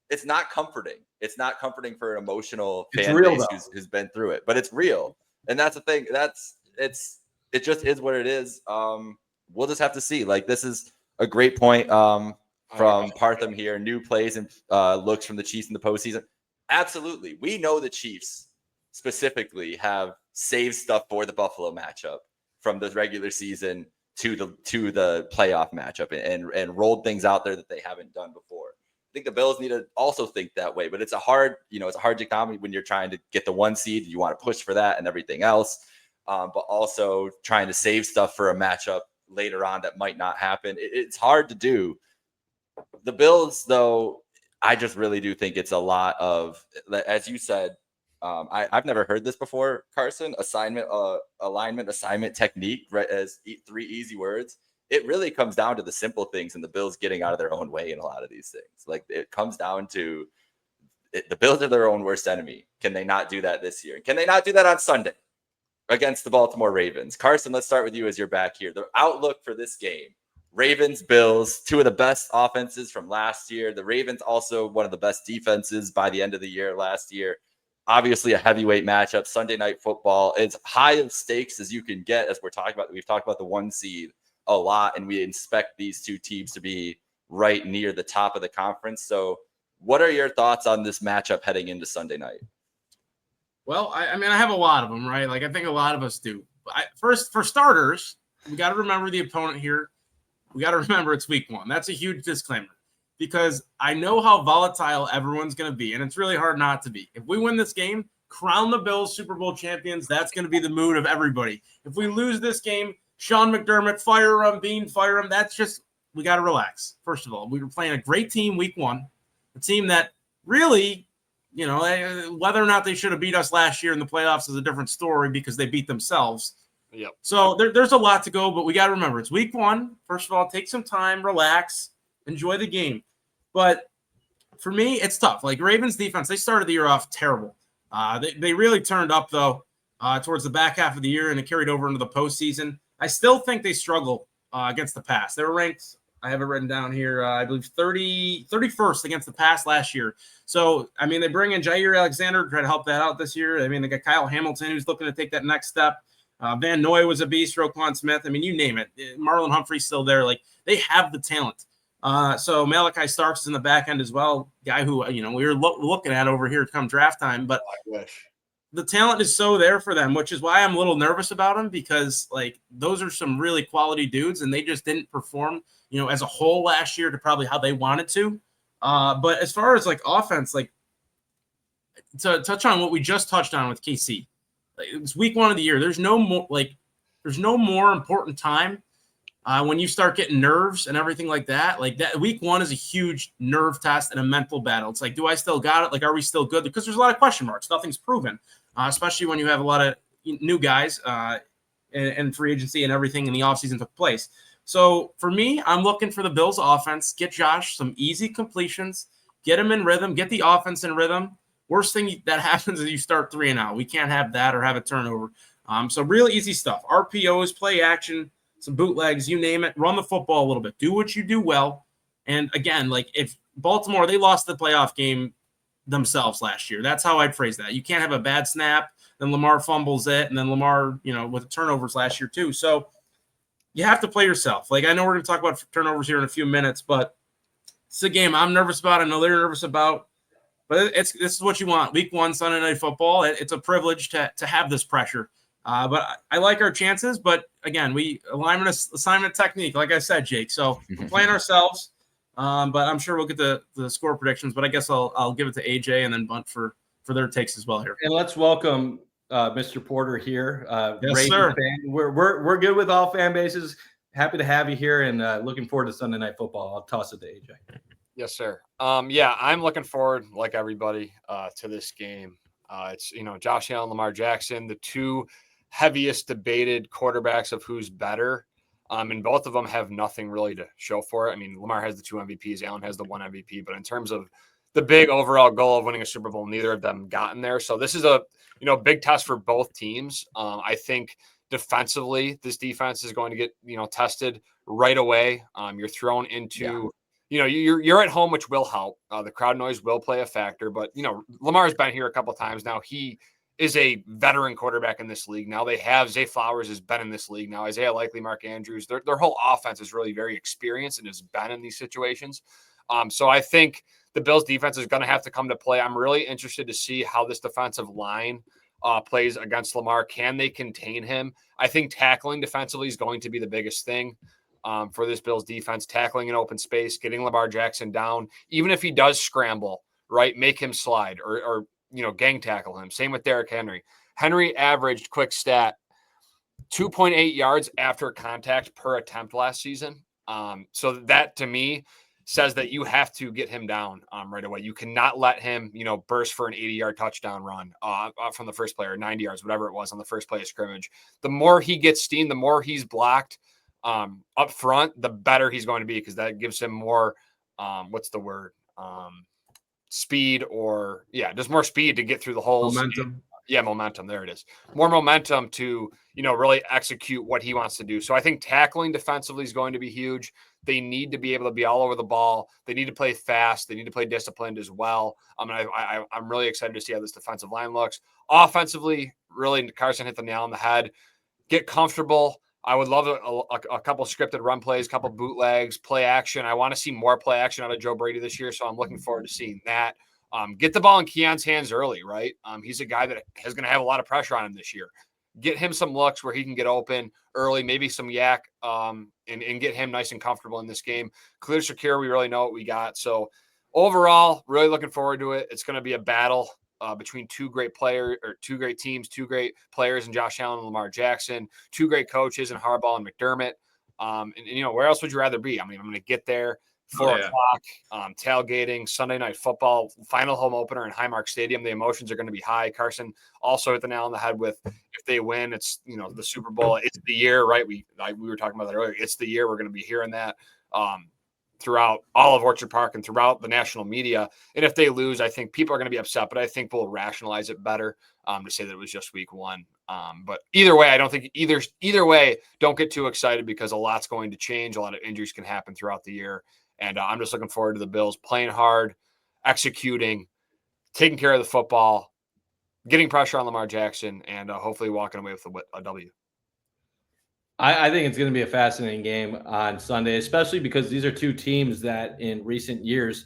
it's not comforting. It's not comforting for an emotional fan base who's been through it, but it's real. And that's the thing. It just is what it is. We'll just have to see. Like this is a great point. From Partham here, new plays and looks from the Chiefs in the postseason. Absolutely. We know the Chiefs specifically have saved stuff for the Buffalo matchup from the regular season to the playoff matchup and rolled things out there that they haven't done before. I think the Bills need to also think that way, but it's a hard dichotomy when you're trying to get the 1 seed. You want to push for that and everything else, but also trying to save stuff for a matchup later on that might not happen. It's hard to do. The Bills, though, I just really do think it's a lot of, as you said, I've never heard this before, Carson, alignment, assignment, technique, right, as 3 easy words. It really comes down to the simple things and the Bills getting out of their own way in a lot of these things. Like it comes down to the Bills are their own worst enemy. Can they not do that this year? Can they not do that on Sunday against the Baltimore Ravens? Carson, let's start with you as you're back here. The outlook for this game. Ravens, Bills, 2 of the best offenses from last year. The Ravens also one of the best defenses by the end of the year last year. Obviously a heavyweight matchup, Sunday Night Football. It's high of stakes as you can get as we're talking about. We've talked about the 1 seed a lot, and we expect these 2 teams to be right near the top of the conference. So what are your thoughts on this matchup heading into Sunday night? Well, I have a lot of them, right? Like I think a lot of us do. First, for starters, we got to remember the opponent here. We got to remember it's week 1. That's a huge disclaimer because I know how volatile everyone's going to be, and it's really hard not to be. If we win this game, crown the Bills Super Bowl champions. That's going to be the mood of everybody. If we lose this game, Sean McDermott, fire him, Bean, fire him. That's just, we got to relax. First of all, we were playing a great team week 1, a team that really, whether or not they should have beat us last year in the playoffs is a different story because they beat themselves. Yep. So there's a lot to go, but we got to remember it's week 1. First of all, take some time, relax, enjoy the game. But for me, it's tough. Like Ravens defense, they started the year off terrible. They really turned up though towards the back half of the year, and it carried over into the postseason. I still think they struggle against the pass. They were ranked, I have it written down here. I believe 31st against the pass last year. So, I mean, they bring in Jair Alexander to try to help that out this year. I mean, they got Kyle Hamilton, who's looking to take that next step. Van Noy was a beast, Roquan Smith. I mean, you name it. Marlon Humphrey's still there. Like, they have the talent. So Malachi Starks is in the back end as well, guy who, we were looking at over here come draft time. But I wish. The talent is so there for them, which is why I'm a little nervous about them, because like those are some really quality dudes and they just didn't perform, as a whole last year to probably how they wanted to. But as far as like offense, like to touch on what we just touched on with KC, like, it's week 1 of the year. There's no more important time when you start getting nerves and everything like that. Like that week 1 is a huge nerve test and a mental battle. It's like, do I still got it? Like, are we still good? Because there's a lot of question marks. Nothing's proven. Especially when you have a lot of new guys and free agency and everything in the offseason took place. So for me, I'm looking for the Bills offense. Get Josh some easy completions, get him in rhythm, get the offense in rhythm. Worst thing that happens is you start 3-0. We can't have that or have a turnover. So real easy stuff. RPOs, play action, some bootlegs, you name it. Run the football a little bit. Do what you do well. And again, like if Baltimore, they lost the playoff game themselves last year. That's how I'd phrase that. You can't have a bad snap, then Lamar fumbles it, and then Lamar, with the turnovers last year too. So you have to play yourself. Like I know we're going to talk about turnovers here in a few minutes, but it's a game I'm nervous about. I know they're nervous about, but this is what you want. Week 1, Sunday Night Football. It's a privilege to have this pressure. But I like our chances. But again, we assignment technique, like I said, Jake. So we're playing ourselves. But I'm sure we'll get the score predictions. But I guess I'll give it to AJ and then Bunt for their takes as well here. And let's welcome Mr. Porter here. Yes, sir. Fan. We're good with all fan bases. Happy to have you here and looking forward to Sunday Night Football. I'll toss it to AJ. Yes, sir. I'm looking forward, like everybody, to this game. It's Josh Allen, Lamar Jackson, the two heaviest debated quarterbacks of who's better. And both of them have nothing really to show for it. I mean, Lamar has the 2 MVPs, Allen has the 1 MVP, but in terms of the big overall goal of winning a Super Bowl, neither of them gotten there. So this is a, big test for both teams. I think defensively, this defense is going to get, tested right away. You're thrown into, you're at home, which will help. The crowd noise will play a factor, but Lamar's been here a couple of times now. He is a veteran quarterback in this league. Now they have Zay Flowers has been in this league now. Isaiah Likely, Mark Andrews, their whole offense is really very experienced and has been in these situations. So I think the Bills defense is going to have to come to play. I'm really interested to see how this defensive line plays against Lamar. Can they contain him? I think tackling defensively is going to be the biggest thing for this Bills defense, tackling in open space, getting Lamar Jackson down, even if he does scramble, right? Make him slide or gang tackle him. Same with Derrick Henry. Henry averaged, quick stat, 2.8 yards after contact per attempt last season. So that to me says that you have to get him down right away. You cannot let him, burst for an 80-yard touchdown run from the first play or 90 yards, whatever it was on the first play of scrimmage. The more he gets steamed, the more he's blocked up front, the better he's going to be because that gives him more, speed just more speed to get through the holes. Momentum. Momentum. There it is. More momentum to, really execute what he wants to do. So I think tackling defensively is going to be huge. They need to be able to be all over the ball. They need to play fast. They need to play disciplined as well. I'm really excited to see how this defensive line looks. Offensively, really, Carson hit the nail on the head. Get comfortable. I would love a couple scripted run plays, a couple bootlegs, play action. I want to see more play action out of Joe Brady this year, so I'm looking forward to seeing that. Get the ball in Keon's hands early, right? He's a guy that is going to have a lot of pressure on him this year. Get him some looks where he can get open early, maybe some yak, and get him nice and comfortable in this game. Khalil Shakir, we really know what we got. So overall, really looking forward to it. It's going to be a battle between two great teams, two great players in Josh Allen and Lamar Jackson, two great coaches in Harbaugh and McDermott. And where else would you rather be? I mean, I'm going to get there. 4 o'clock, tailgating, Sunday Night Football, final home opener in Highmark Stadium. The emotions are going to be high. Carson also hit the nail on the head with if they win, it's the Super Bowl. It's the year, right? We were talking about that earlier. It's the year we're going to be hearing that. throughout all of Orchard Park and throughout the national media. And if they lose, I think people are going to be upset, but I think we'll rationalize it better to say that it was just week one. But either way, I don't think either way, don't get too excited because a lot's going to change. A lot of injuries can happen throughout the year. And I'm just looking forward to the Bills playing hard, executing, taking care of the football, getting pressure on Lamar Jackson, and hopefully walking away with a W. I think it's going to be a fascinating game on Sunday, especially because these are two teams that in recent years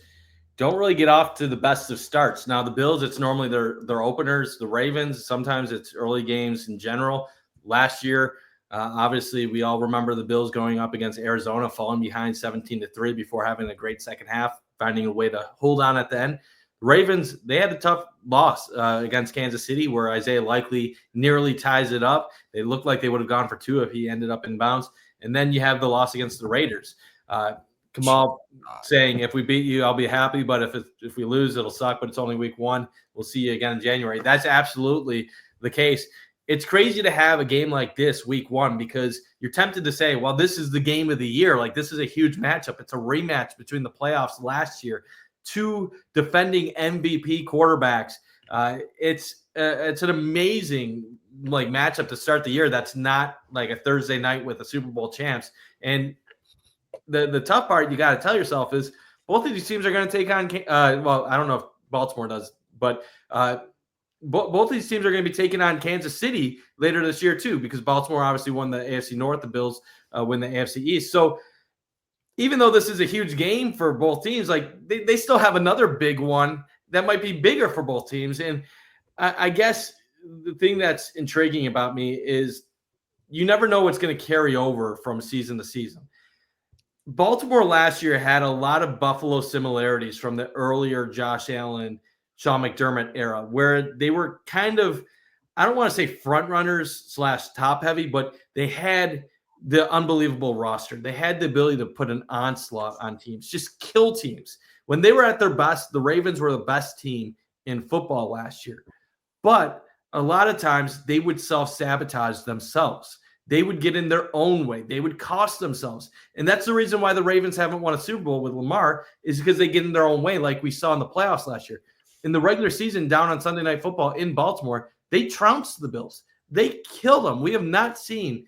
don't really get off to the best of starts. Now, the Bills, it's normally their openers. The Ravens, sometimes it's early games in general. Last year, obviously, we all remember the Bills going up against Arizona, falling behind 17-3 before having a great second half, finding a way to hold on at the end. Ravens, they had a tough loss against Kansas City where Isaiah Likely nearly ties it up. They looked like they would have gone for two if he ended up in bounds. And then you have the loss against the Raiders. Kamal saying, if we beat you, I'll be happy. But if we lose, it'll suck. But it's only week one. We'll see you again in January. That's absolutely the case. It's crazy to have a game like this week one because you're tempted to say, well, this is the game of the year. Like, this is a huge matchup. It's a rematch between the playoffs last year. Two defending MVP quarterbacks. It's an amazing matchup to start the year. That's not like a Thursday night with the Super Bowl champs. And the tough part you got to tell yourself is both of these teams are going to take on. Well, I don't know if Baltimore does, but both of these teams are going to be taking on Kansas City later this year too, because Baltimore obviously won the AFC North. The Bills win the AFC East. So even though this is a huge game for both teams, like they still have another big one that might be bigger for both teams. And I guess the thing that's intriguing about me is you never know what's going to carry over from season to season. Baltimore last year had a lot of Buffalo similarities from the earlier Josh Allen, Sean McDermott era, where they were kind of, I don't want to say front runners / top heavy, but they had the unbelievable roster. They had the ability to put an onslaught on teams, just kill teams. When they were at their best, the Ravens were the best team in football last year. But a lot of times they would self-sabotage themselves. They would get in their own way. They would cost themselves. And that's the reason why the Ravens haven't won a Super Bowl with Lamar is because they get in their own way like we saw in the playoffs last year. In the regular season down on Sunday Night Football in Baltimore, they trounced the Bills. They killed them. We have not seen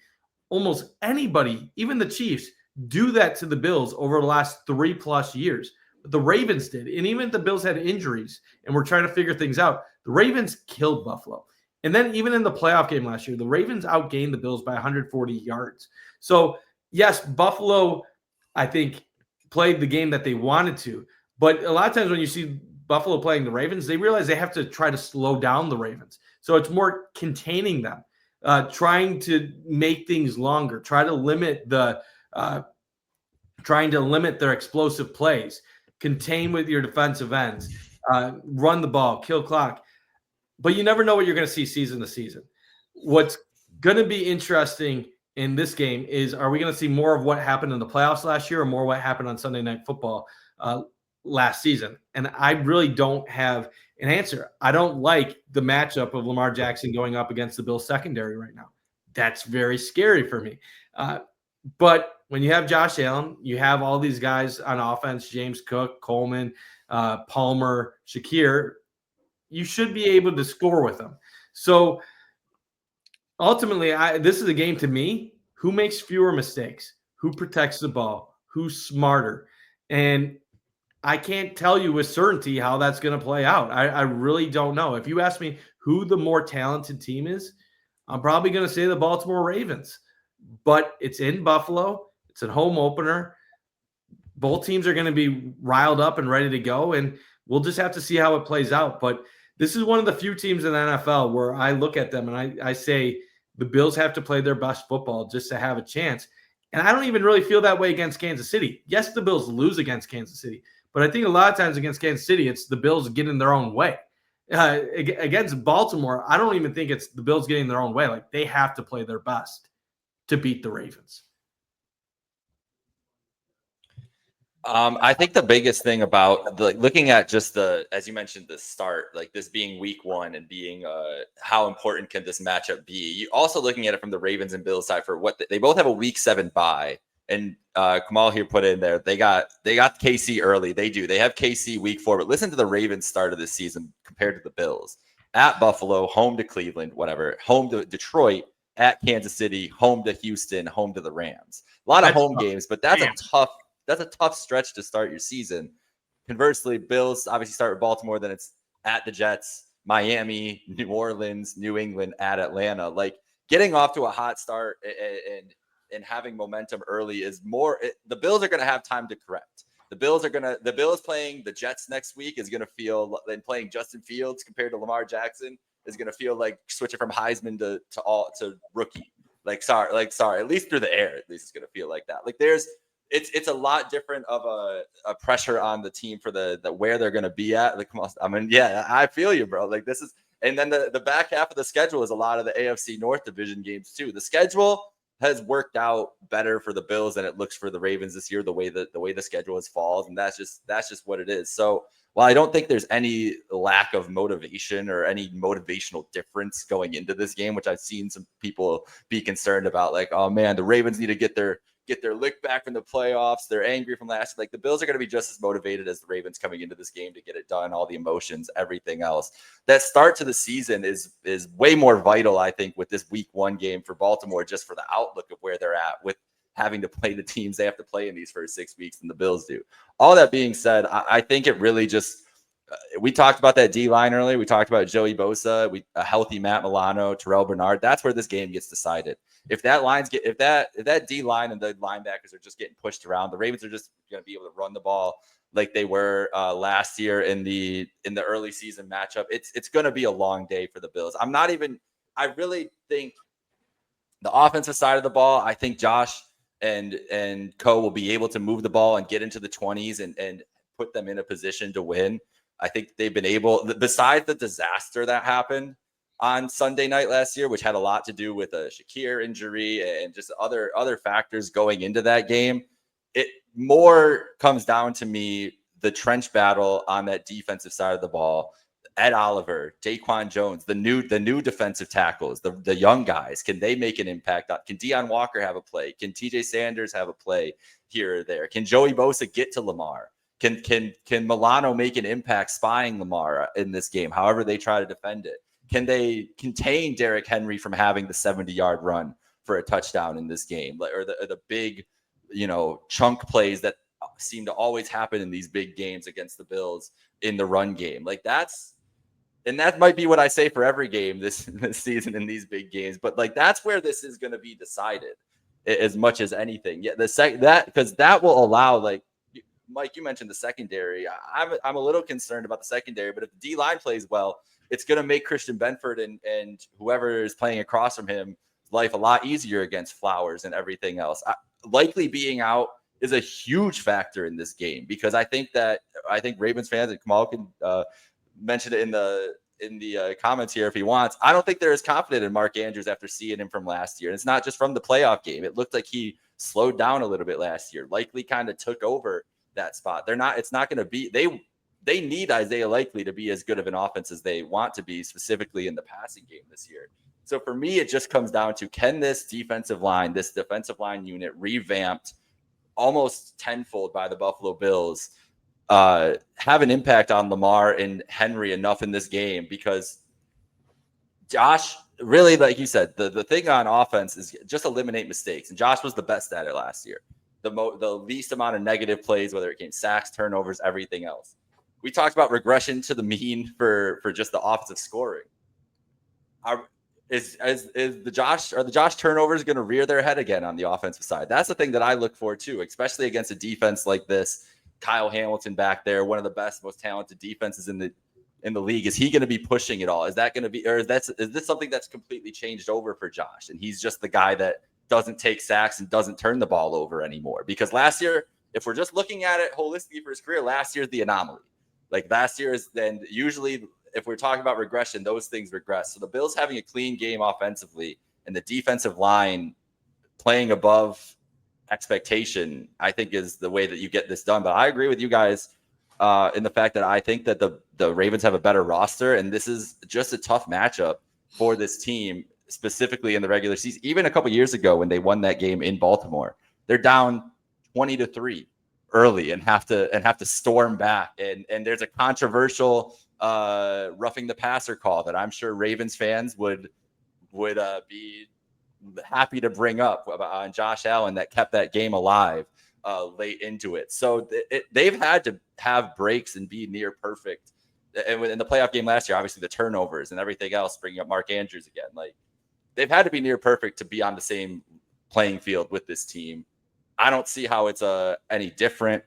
almost anybody, even the Chiefs, do that to the Bills over the last 3+ years. But the Ravens did. And even if the Bills had injuries and we're trying to figure things out, the Ravens killed Buffalo. And then even in the playoff game last year, the Ravens outgained the Bills by 140 yards. So, yes, Buffalo, I think, played the game that they wanted to. But a lot of times when you see Buffalo playing the Ravens, they realize they have to try to slow down the Ravens. So it's more containing them. Trying to make things longer, trying to limit their explosive plays, contain with your defensive ends, run the ball, kill clock. But you never know what you're going to see season to season. What's going to be interesting in this game is, are we going to see more of what happened in the playoffs last year or more what happened on Sunday Night Football last season? And I really don't have an answer. I don't like the matchup of Lamar Jackson going up against the Bills secondary right now. That's very scary for me. But when you have Josh Allen, you have all these guys on offense, James Cook, Coleman, Palmer, Shakir, you should be able to score with them. So ultimately, this is a game to me. Who makes fewer mistakes? Who protects the ball? Who's smarter? And I can't tell you with certainty how that's going to play out. I really don't know. If you ask me who the more talented team is, I'm probably going to say the Baltimore Ravens. But it's in Buffalo. It's a home opener. Both teams are going to be riled up and ready to go, and we'll just have to see how it plays out. But this is one of the few teams in the NFL where I look at them and I say the Bills have to play their best football just to have a chance. And I don't even really feel that way against Kansas City. Yes, the Bills lose against Kansas City, but I think a lot of times against Kansas City, it's the Bills getting their own way. Against Baltimore, I don't even think it's the Bills getting their own way. Like, they have to play their best to beat the Ravens. I think the biggest thing about looking at just as you mentioned, the start, like this being week one and being how important can this matchup be? You're also looking at it from the Ravens and Bills side for what they both have a week 7 bye And Kamal here put in there, they got KC early. They do. They have KC week 4, but listen to the Ravens start of this season compared to the Bills. At Buffalo, home to Cleveland, whatever, home to Detroit, at Kansas City, home to Houston, home to the Rams. A lot of home games, but that's a tough stretch to start your season. Conversely, Bills obviously start with Baltimore, then it's at the Jets, Miami, New Orleans, New England, at Atlanta. Like getting off to a hot start and having momentum early is more. The Bills are going to have time to correct. The Bills playing the Jets next week is going to feel, and playing Justin Fields compared to Lamar Jackson is going to feel like switching from Heisman to rookie. Sorry, at least through the air, at least it's going to feel like that. Like it's a lot different of a pressure on the team for the where they're going to be at. Like, I mean, yeah, I feel you, bro. Like this is, and then the back half of the schedule is a lot of the AFC North division games too. The schedule has worked out better for the Bills than it looks for the Ravens this year, the way the schedule has fallen, and that's just what it is. So while I don't think there's any lack of motivation or any motivational difference going into this game, which I've seen some people be concerned about, like, oh man, the Ravens need to get their lick back from the playoffs. They're angry from last year. Like the Bills are going to be just as motivated as the Ravens coming into this game to get it done, all the emotions, everything else. That start to the season is way more vital, I think, with this week 1 game for Baltimore, just for the outlook of where they're at with having to play the teams they have to play in these first 6 weeks than the Bills do. All that being said, I think it really just we talked about that D-line earlier. We talked about Joey Bosa, a healthy Matt Milano, Terrell Bernard. That's where this game gets decided. If that D-line and the linebackers are just getting pushed around, the Ravens are just going to be able to run the ball like they were last year in the early season matchup. It's going to be a long day for the Bills. I really think the offensive side of the ball, I think Josh and Co will be able to move the ball and get into the 20s and put them in a position to win. I think they've been able, besides the disaster that happened on Sunday night last year, which had a lot to do with a Shakir injury and just other factors going into that game, it more comes down to me the trench battle on that defensive side of the ball. Ed Oliver, Daquan Jones, the new defensive tackles, the young guys, can they make an impact? Can Deion Walker have a play? Can TJ Sanders have a play here or there? Can Joey Bosa get to Lamar? Can Milano make an impact spying Lamar in this game, however they try to defend it? Can they contain Derrick Henry from having the 70-yard run for a touchdown in this game, or the big, chunk plays that seem to always happen in these big games against the Bills in the run game? Like that might be what I say for every game this season in these big games, but like that's where this is going to be decided as much as anything. Yeah, because that will allow, like Mike, you mentioned the secondary. I'm a little concerned about the secondary, but if the D-line plays well, it's going to make Christian Benford and whoever is playing across from him life a lot easier against Flowers and everything else. Likely being out is a huge factor in this game, because I think Ravens fans, and Kamal can mention it in the comments here if he wants, I don't think they're as confident in Mark Andrews after seeing him from last year. And it's not just from the playoff game. It looked like he slowed down a little bit last year, likely kind of took over that spot. It's not going to be, they need Isaiah Likely to be as good of an offense as they want to be, specifically in the passing game this year. So for me, it just comes down to, can this defensive line unit, revamped almost tenfold by the Buffalo Bills, have an impact on Lamar and Henry enough in this game? Because Josh, really, like you said, the thing on offense is just eliminate mistakes. And Josh was the best at it last year. The least amount of negative plays, whether it came sacks, turnovers, everything else. We talked about regression to the mean for just the offensive scoring. Is the Josh turnovers going to rear their head again on the offensive side? That's the thing that I look for too, especially against a defense like this. Kyle Hamilton back there, one of the best, most talented defenses in the league. Is he going to be pushing it all? Is that going to be, or is this something that's completely changed over for Josh, and he's just the guy that doesn't take sacks and doesn't turn the ball over anymore? Because last year, if we're just looking at it holistically for his career, last year's the anomaly. Like last year is then usually, if we're talking about regression, those things regress. So the Bills having a clean game offensively and the defensive line playing above expectation, I think is the way that you get this done. But I agree with you guys in the fact that I think that the Ravens have a better roster, and this is just a tough matchup for this team, specifically in the regular season. Even a couple years ago when they won that game in Baltimore, they're down 20-3 early and have to storm back. And there's a controversial roughing the passer call that I'm sure Ravens fans would be happy to bring up on Josh Allen that kept that game alive late into it. So they've had to have breaks and be near perfect. And in the playoff game last year, obviously the turnovers and everything else, bringing up Mark Andrews again, like they've had to be near perfect to be on the same playing field with this team. I don't see how it's any different.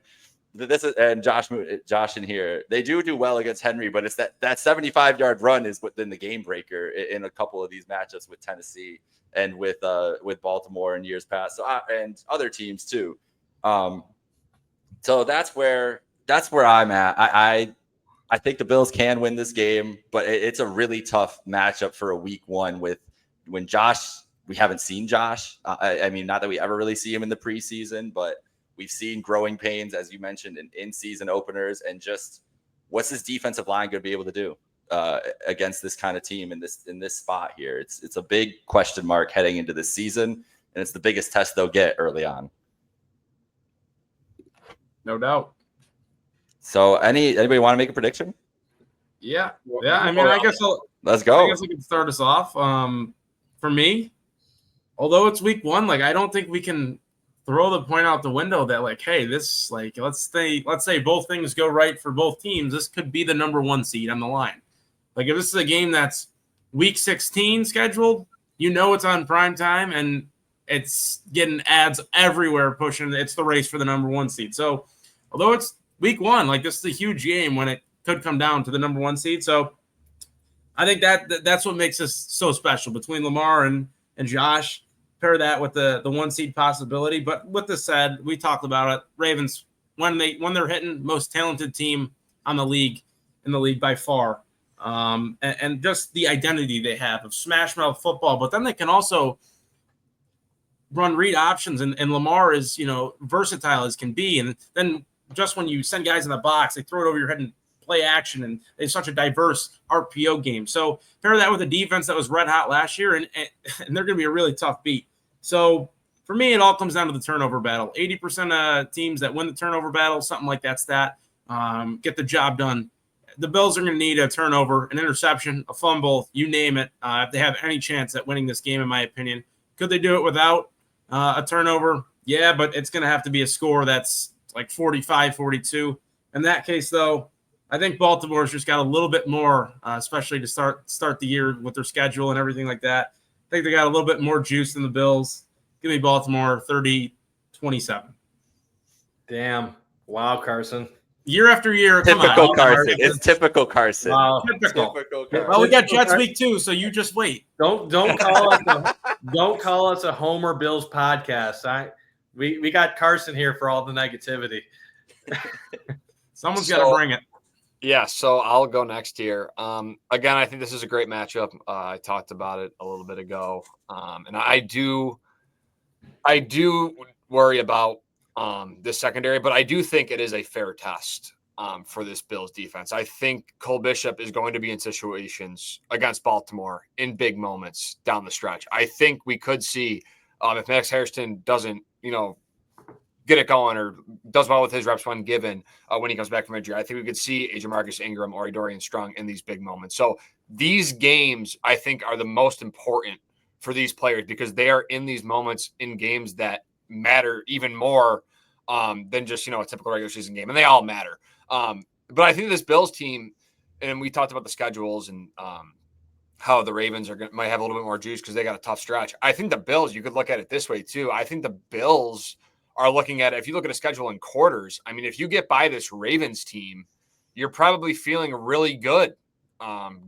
This is, and Josh in here, they do well against Henry, but it's that 75-yard run is within the game breaker in a couple of these matchups with Tennessee and with Baltimore in years past, and other teams too. So that's where I'm at. I think the Bills can win this game, but it's a really tough matchup for a week one when Josh. We haven't seen Josh. I mean, not that we ever really see him in the preseason, but we've seen growing pains, as you mentioned, in season openers, and just what's this defensive line going to be able to do against this kind of team in this spot here? It's a big question mark heading into this season, and it's the biggest test they'll get early on. No doubt. So, anybody want to make a prediction? Yeah. I mean, let's go. I guess I can start us off. For me, although it's week one, like I don't think we can throw the point out the window that like, hey, this like let's say both things go right for both teams. This could be the number one seed on the line. Like if this is a game that's week 16 scheduled, it's on prime time and it's getting ads everywhere pushing. It's the race for the number one seed. So although it's week one, like this is a huge game when it could come down to the number one seed. So I think that's what makes this so special between Lamar and Josh. Pair that with the one seed possibility. But with this said, we talked about it. Ravens, when they're hitting, most talented team in the league by far. And just the identity they have of smash mouth football, but then they can also run read options, and Lamar is versatile as can be. And then just when you send guys in the box, they throw it over your head and play action, and it's such a diverse RPO game. So pair that with a defense that was red hot last year, and they're going to be a really tough beat. So for me, it all comes down to the turnover battle. 80% of teams that win the turnover battle, something like that stat, get the job done. The Bills are going to need a turnover, an interception, a fumble, you name it, if they have any chance at winning this game, in my opinion. Could they do it without a turnover? Yeah, but it's going to have to be a score that's like 45-42. In that case, though, I think Baltimore's just got a little bit more, especially to start the year with their schedule and everything like that. I think they got a little bit more juice than the Bills. Give me Baltimore 30-27. Damn. Wow, Carson. Year after year. Typical Carson. It's typical Carson. Wow. Typical Carson. Well, we got Jets week 2, so you just wait. Don't call us a Homer Bills podcast. We got Carson here for all the negativity. Someone's got to bring it. Yeah, so I'll go next here. Again, I think this is a great matchup. I talked about it a little bit ago, and I do worry about this secondary, but I do think it is a fair test for this Bills defense. I think Cole Bishop is going to be in situations against Baltimore in big moments down the stretch. I think we could see if Max Hairston doesn't, get it going or does well with his reps when given when he comes back from injury. I think we could see a Jamarcus Ingram or a Dorian Strong in these big moments. So these games, I think, are the most important for these players because they are in these moments in games that matter even more than just, a typical regular season game. And they all matter. But I think this Bills team, and we talked about the schedules and how the Ravens might have a little bit more juice because they got a tough stretch. I think the Bills, you could look at it this way too. I think the Bills are looking at it. If you look at a schedule in quarters, I mean, if you get by this Ravens team, you're probably feeling really good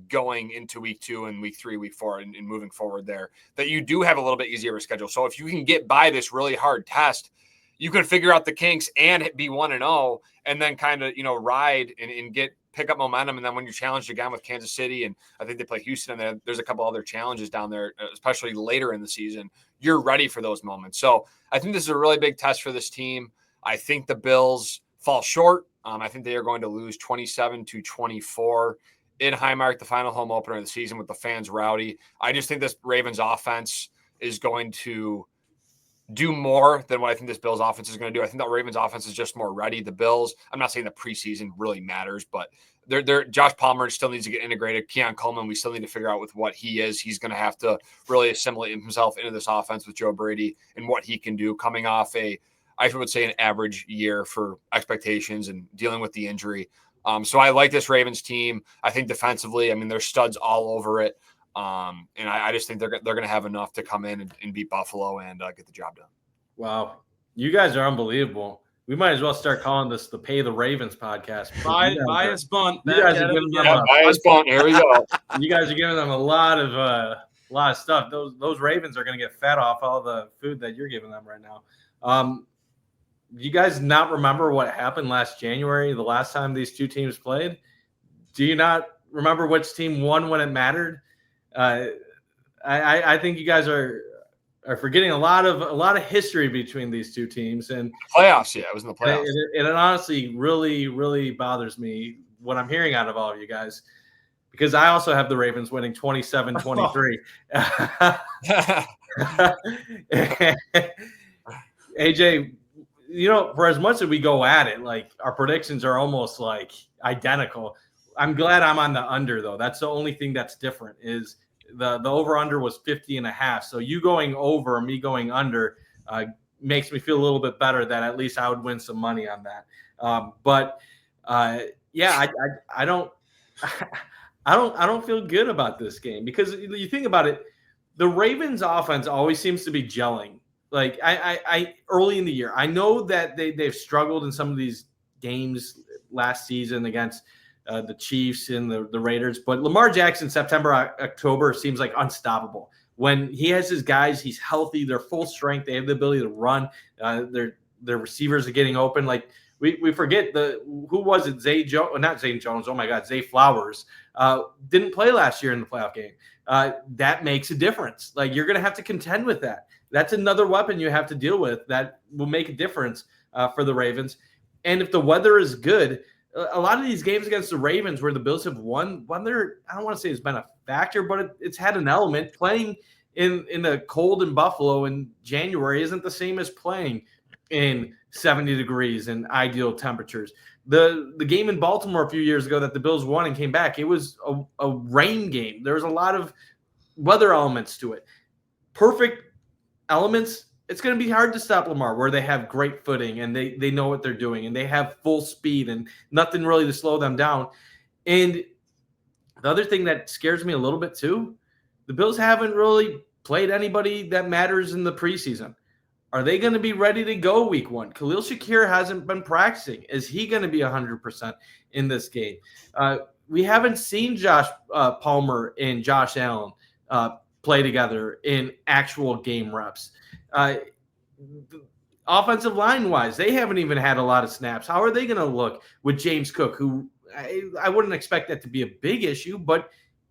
going into week 2 and week 3, week 4, and moving forward there, that you do have a little bit easier of a schedule. So if you can get by this really hard test, you can figure out the kinks and be 1-0 and then kind of, ride and pick up momentum. And then when you're challenged again with Kansas City, and I think they play Houston, and there's a couple other challenges down there, especially later in the season, you're ready for those moments. So I think this is a really big test for this team. I think the Bills fall short. I think they are going to lose 27-24 in Highmark, the final home opener of the season with the fans rowdy. I just think this Ravens offense is going to do more than what I think this Bills offense is going to do. I think the Ravens offense is just more ready. The Bills, I'm not saying the preseason really matters, but Josh Palmer still needs to get integrated. Keon Coleman, we still need to figure out with what he is. He's going to have to really assimilate himself into this offense with Joe Brady and what he can do coming off I would say an average year for expectations and dealing with the injury. So I like this Ravens team. I think defensively, I mean, there's studs all over it. And I just think they're going to have enough to come in and beat Buffalo and get the job done. Wow. You guys are unbelievable. We might as well start calling this the Pay the Ravens podcast. Bias bunt. You guys are giving them bias bunt. Here we go. You guys are giving them a lot of stuff. Those Ravens are going to get fed off all the food that you're giving them right now. You guys not remember what happened last January, the last time these two teams played? Do you not remember which team won when it mattered? I think you guys are forgetting a lot of history between these two teams and playoffs. Yeah, it was in the playoffs. It honestly really, really bothers me what I'm hearing out of all of you guys, because I also have the Ravens winning 27-23. AJ, for as much as we go at it, like our predictions are almost like identical. I'm glad I'm on the under though. That's the only thing that's different is the over-under was 50.5. So you going over, me going under makes me feel a little bit better that at least I would win some money on that. I don't feel good about this game because you think about it, the Ravens offense always seems to be gelling. Like I early in the year, I know that they've struggled in some of these games last season against the Chiefs and the Raiders. But Lamar Jackson, September, October seems like unstoppable. When he has his guys, he's healthy. They're full strength. They have the ability to run. Their receivers are getting open. Like we forget who was it? Zay Jones. Oh my God, Zay Flowers didn't play last year in the playoff game. That makes a difference. Like you're going to have to contend with that. That's another weapon you have to deal with that will make a difference for the Ravens. And if the weather is good, a lot of these games against the Ravens where the Bills have won, I don't want to say it's been a factor, but it's had an element. Playing in the cold in Buffalo in January isn't the same as playing in 70 degrees and ideal temperatures. The game in Baltimore a few years ago that the Bills won and came back, it was a rain game. There was a lot of weather elements to it. Perfect elements. It's going to be hard to stop Lamar where they have great footing and they know what they're doing and they have full speed and nothing really to slow them down. And the other thing that scares me a little bit too, the Bills haven't really played anybody that matters in the preseason. Are they going to be ready to go week one? Khalil Shakir hasn't been practicing. Is he going to be 100% in this game? We haven't seen Josh Palmer and Josh Allen play together in actual game reps. Offensive line wise, they haven't even had a lot of snaps. How are they going to look with James Cook, who I wouldn't expect that to be a big issue, but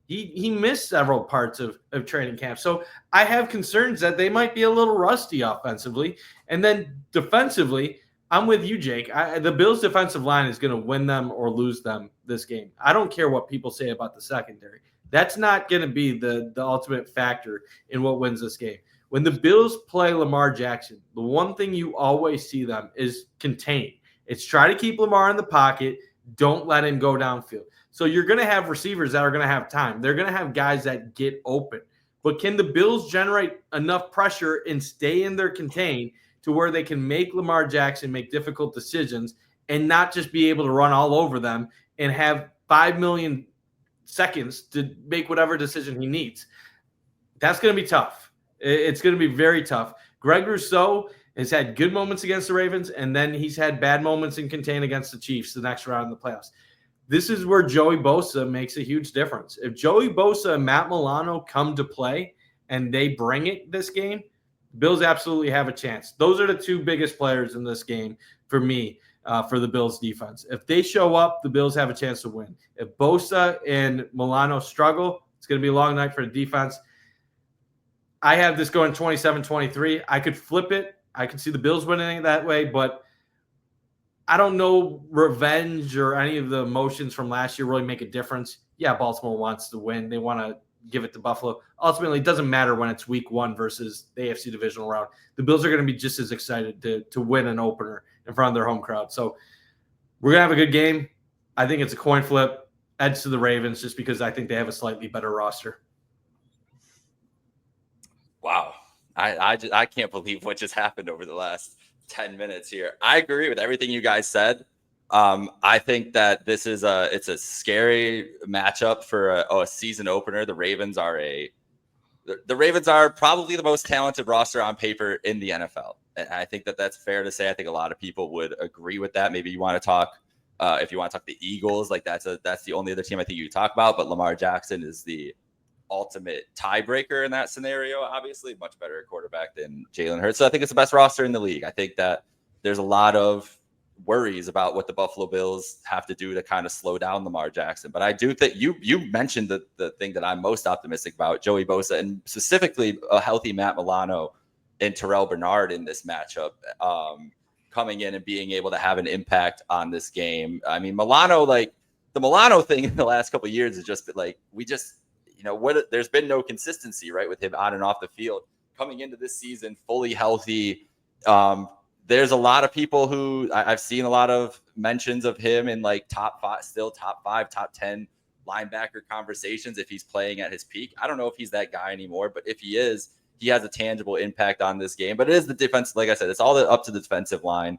he missed several parts of training camp. So I have concerns that they might be a little rusty offensively. And then defensively, I'm with you, Jake. The Bills' defensive line is going to win them or lose them this game. I don't care what people say about the secondary. That's not going to be the ultimate factor in what wins this game. When the Bills play Lamar Jackson, the one thing you always see them is contain. It's try to keep Lamar in the pocket. Don't let him go downfield. So you're going to have receivers that are going to have time. They're going to have guys that get open. But can the Bills generate enough pressure and stay in their contain to where they can make Lamar Jackson make difficult decisions and not just be able to run all over them and have 5 million seconds to make whatever decision he needs? That's going to be tough. It's going to be very tough. Greg Rousseau has had good moments against the Ravens, and then he's had bad moments in contain against the Chiefs the next round in the playoffs. This is where Joey Bosa makes a huge difference. If Joey Bosa and Matt Milano come to play and they bring it this game, Bills absolutely have a chance. Those are the two biggest players in this game for me, for the Bills defense. If they show up, the Bills have a chance to win. If Bosa and Milano struggle, it's going to be a long night for the defense. I have this going 27-23. I could flip it. I could see the Bills winning that way, but I don't know revenge or any of the emotions from last year really make a difference. Yeah, Baltimore wants to win. They want to give it to Buffalo. Ultimately, it doesn't matter when it's week 1 versus the AFC divisional round. The Bills are going to be just as excited to win an opener in front of their home crowd. So we're going to have a good game. I think it's a coin flip. Edge to the Ravens just because I think they have a slightly better roster. Wow. I can't believe what just happened over the last 10 minutes here. I agree with everything you guys said. I think that it's a scary matchup for a season opener. The Ravens are probably the most talented roster on paper in the NFL. And I think that that's fair to say. I think a lot of people would agree with that. Maybe you want to talk, if you want to talk the Eagles, like that's the only other team I think you talk about, but Lamar Jackson is the ultimate tiebreaker in that scenario. Obviously much better quarterback than Jalen Hurts. So I think it's the best roster in the league. I think that there's a lot of worries about what the Buffalo Bills have to do to kind of slow down Lamar Jackson. But I do think you mentioned the thing that I'm most optimistic about, Joey Bosa, and specifically a healthy Matt Milano and Terrell Bernard in this matchup, coming in and being able to have an impact on this game. I mean, the Milano thing in the last couple of years has just been like, there's been no consistency, right, with him on and off the field. Coming into this season fully healthy, there's a lot of people who I've seen a lot of mentions of him in like top 5, top 10 linebacker conversations if he's playing at his peak. I don't know if he's that guy anymore, but if he is, he has a tangible impact on this game. But it is the defense. Like I said, it's all up to the defensive line.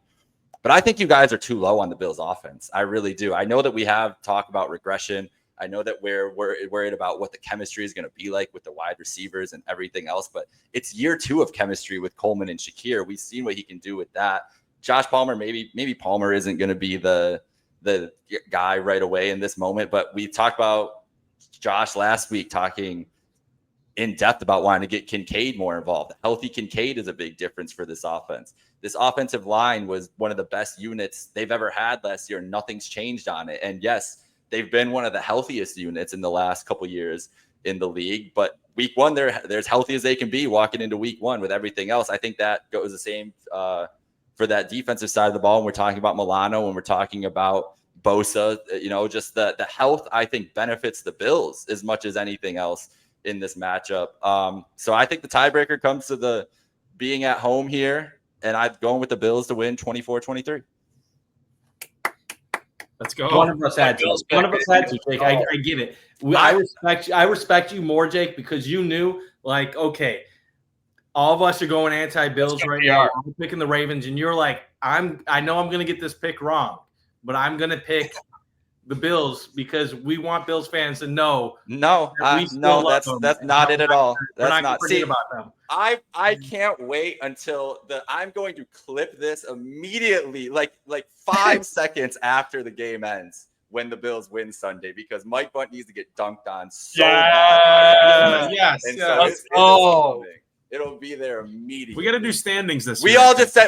But I think you guys are too low on the Bills offense. I really do. I know that we have talked about regression. I know that we're worried about what the chemistry is going to be like with the wide receivers and everything else, but it's year 2 of chemistry with Coleman and Shakir. We've seen what he can do with that. Josh Palmer, maybe Palmer isn't going to be the guy right away in this moment, but we talked about Josh last week talking in depth about wanting to get Kincaid more involved. Healthy Kincaid is a big difference for this offense. This offensive line was one of the best units they've ever had last year. Nothing's changed on it. And yes, they've been one of the healthiest units in the last couple of years in the league. But week 1, they're as healthy as they can be walking into week 1 with everything else. I think that goes the same for that defensive side of the ball. When we're talking about Milano, when we're talking about Bosa, just the health, I think, benefits the Bills as much as anything else in this matchup. So I think the tiebreaker comes to the being at home here, and I'm going with the Bills to win 24-23. Let's go. One of us had to. One of us had to, Jake. I get it. I respect you more, Jake, because you knew, like, okay, all of us are going anti-Bills right now. I'm picking the Ravens, and you're like, I know I'm going to get this pick wrong, but I'm going to pick the Bills because we want Bills fans to know. No, that's not it at all. That's not. See, about them. I can't wait until I'm going to clip this immediately, like 5 seconds after the game ends when the Bills win Sunday, because Mike Bunt needs to get dunked on so hard. Yes. And so it'll be there immediately. We got to do standings this week.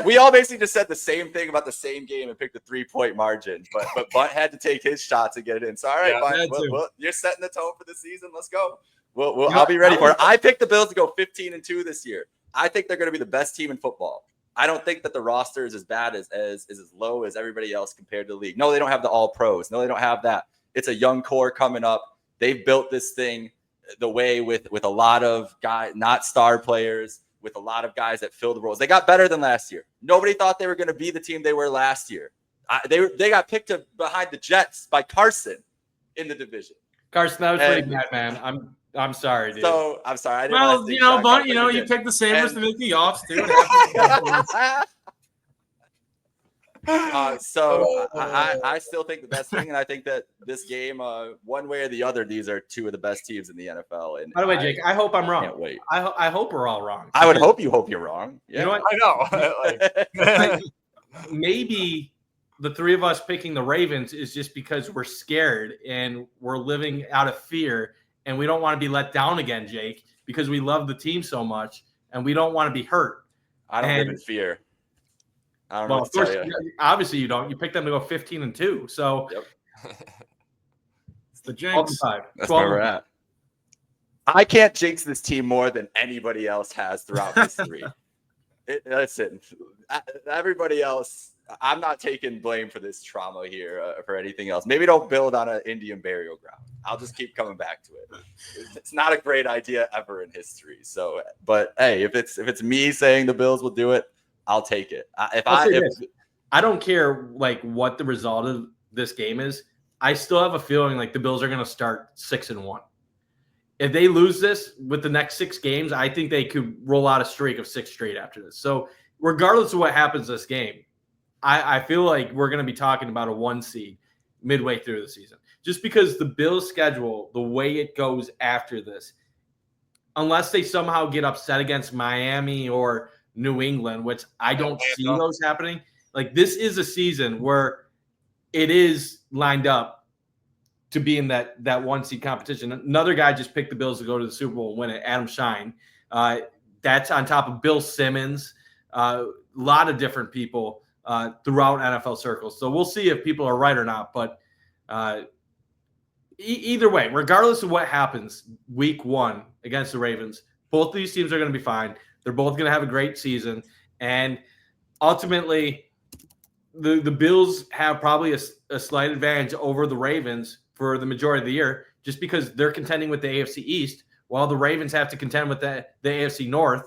We all basically just said the same thing about the same game and picked a 3-point margin, but Bunt had to take his shot to get it in. So all right, Bunt, you're setting the tone for the season. Let's go. I'll be ready for it. I picked the Bills to go 15-2 this year. I think they're going to be the best team in football. I don't think that the roster is as bad as low as everybody else compared to the league. No, they don't have the all pros. No, they don't have that. It's a young core coming up. They've built this thing the way with a lot of guys, not star players, with a lot of guys that fill the roles. They got better than last year. Nobody thought they were going to be the team they were last year. They got picked behind the Jets by Carson in the division. Carson, that was pretty bad, man. I'm sorry, dude. So I'm sorry. Bunt, you picked the Sabres to make the offs too. I still think the best thing, and I think that this game, one way or the other, these are 2 of the best teams in the NFL. And by the way, Jake, I hope I'm wrong. Can't wait. I hope we're all wrong. I would hope you're wrong. Yeah. You know what? I know. Maybe the 3 of us picking the Ravens is just because we're scared and we're living out of fear, and we don't want to be let down again, Jake, because we love the team so much and we don't want to be hurt. I don't live in fear. I don't know what to tell you. Obviously you don't. You picked them to go 15-2. So yep. It's the jinx. That's where we're at. I can't jinx this team more than anybody else has throughout history. Listen, everybody else, I'm not taking blame for this trauma here for anything else. Maybe don't build on an Indian burial ground. I'll just keep coming back to it. It's not a great idea ever in history. So, but hey, if it's me saying the Bills will do it, I'll take it. I don't care like what the result of this game is. I still have a feeling like the Bills are going to start 6-1. If they lose this with the next 6 games, I think they could roll out a streak of 6 straight after this. So regardless of what happens this game, I feel like we're going to be talking about a 1 seed midway through the season. Just because the Bills' schedule, the way it goes after this, unless they somehow get upset against Miami or New England, which I don't see those happening, like this is a season where it is lined up to be in that 1 seed competition. Another guy just picked the Bills to go to the Super Bowl and win it, Adam Shine. That's on top of Bill Simmons, a lot of different people throughout NFL circles. So we'll see if people are right or not. But either way, regardless of what happens week 1 against the Ravens, both of these teams are going to be fine. They're both going to have a great season. And ultimately, the Bills have probably a slight advantage over the Ravens for the majority of the year, just because they're contending with the AFC East, while the Ravens have to contend with the AFC North.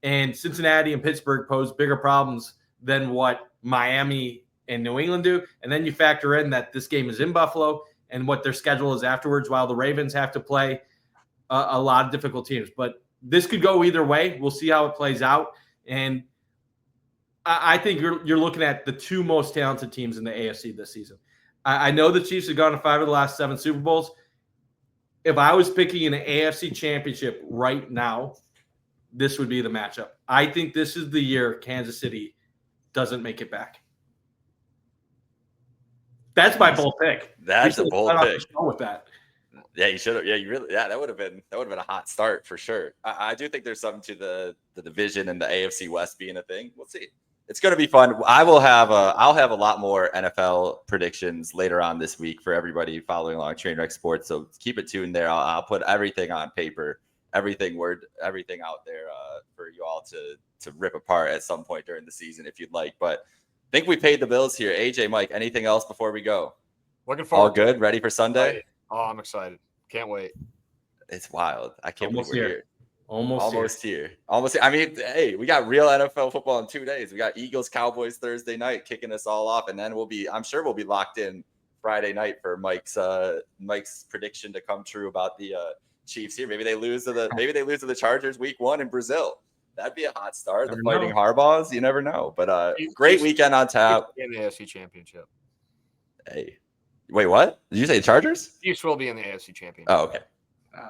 And Cincinnati and Pittsburgh pose bigger problems than what Miami and New England do. And then you factor in that this game is in Buffalo and what their schedule is afterwards, while the Ravens have to play a lot of difficult teams. But this could go either way. We'll see how it plays out. And I think you're looking at the 2 most talented teams in the AFC this season. I know the Chiefs have gone to 5 of the last 7 Super Bowls. If I was picking an AFC championship right now, this would be the matchup. I think this is the year Kansas City doesn't make it back. That's my bold pick. That's a bold pick. With that. Yeah, you should have. Yeah, that would have been a hot start for sure. I do think there's something to the division and the AFC West being a thing. We'll see. It's going to be fun. I'll have a lot more NFL predictions later on this week for everybody following along Trainwreck Sports. So keep it tuned there. I'll put everything on paper, everything out there for you all to rip apart at some point during the season if you'd like. But I think we paid the bills here. AJ, Mike, anything else before we go? Looking forward. All good? Ready for Sunday? Oh, I'm excited. Can't wait. It's wild. I can't believe we're here. Almost here. I mean, hey, we got real NFL football in 2 days. We got Eagles, Cowboys Thursday night kicking us all off, and then I'm sure we'll be locked in Friday night for Mike's prediction to come true about the Chiefs here. Maybe they lose to the Chargers week 1 in Brazil. That'd be a hot start. The Fighting Harbaughs, you never know. But great weekend on tap. In the AFC Championship. Hey, wait, what? Did you say the Chargers? Chiefs will be in the AFC Championship. Oh, okay.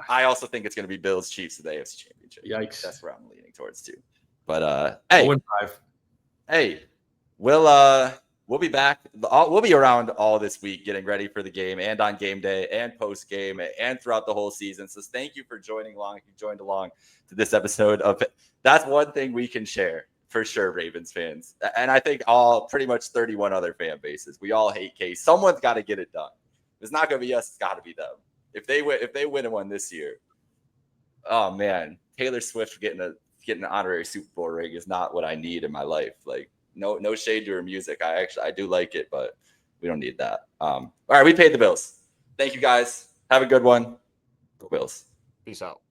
I also think it's going to be Bills Chiefs in the AFC Championship. Yikes. That's where I'm leaning towards too. But hey, 0-5. Hey, we'll be back. We'll be around all this week getting ready for the game and on game day and post game and throughout the whole season. So thank you for joining along. If you joined along to this episode of that's one thing we can share for sure, Ravens fans. And I think pretty much 31 other fan bases. We all hate Case. Someone's got to get it done. It's not going to be us. It's got to be them. If they win one this year, oh man, Taylor Swift getting an honorary Super Bowl ring is not what I need in my life. Like no shade to her music. I do like it, but we don't need that. All right, we paid the bills. Thank you guys. Have a good one. Go Bills. Peace out.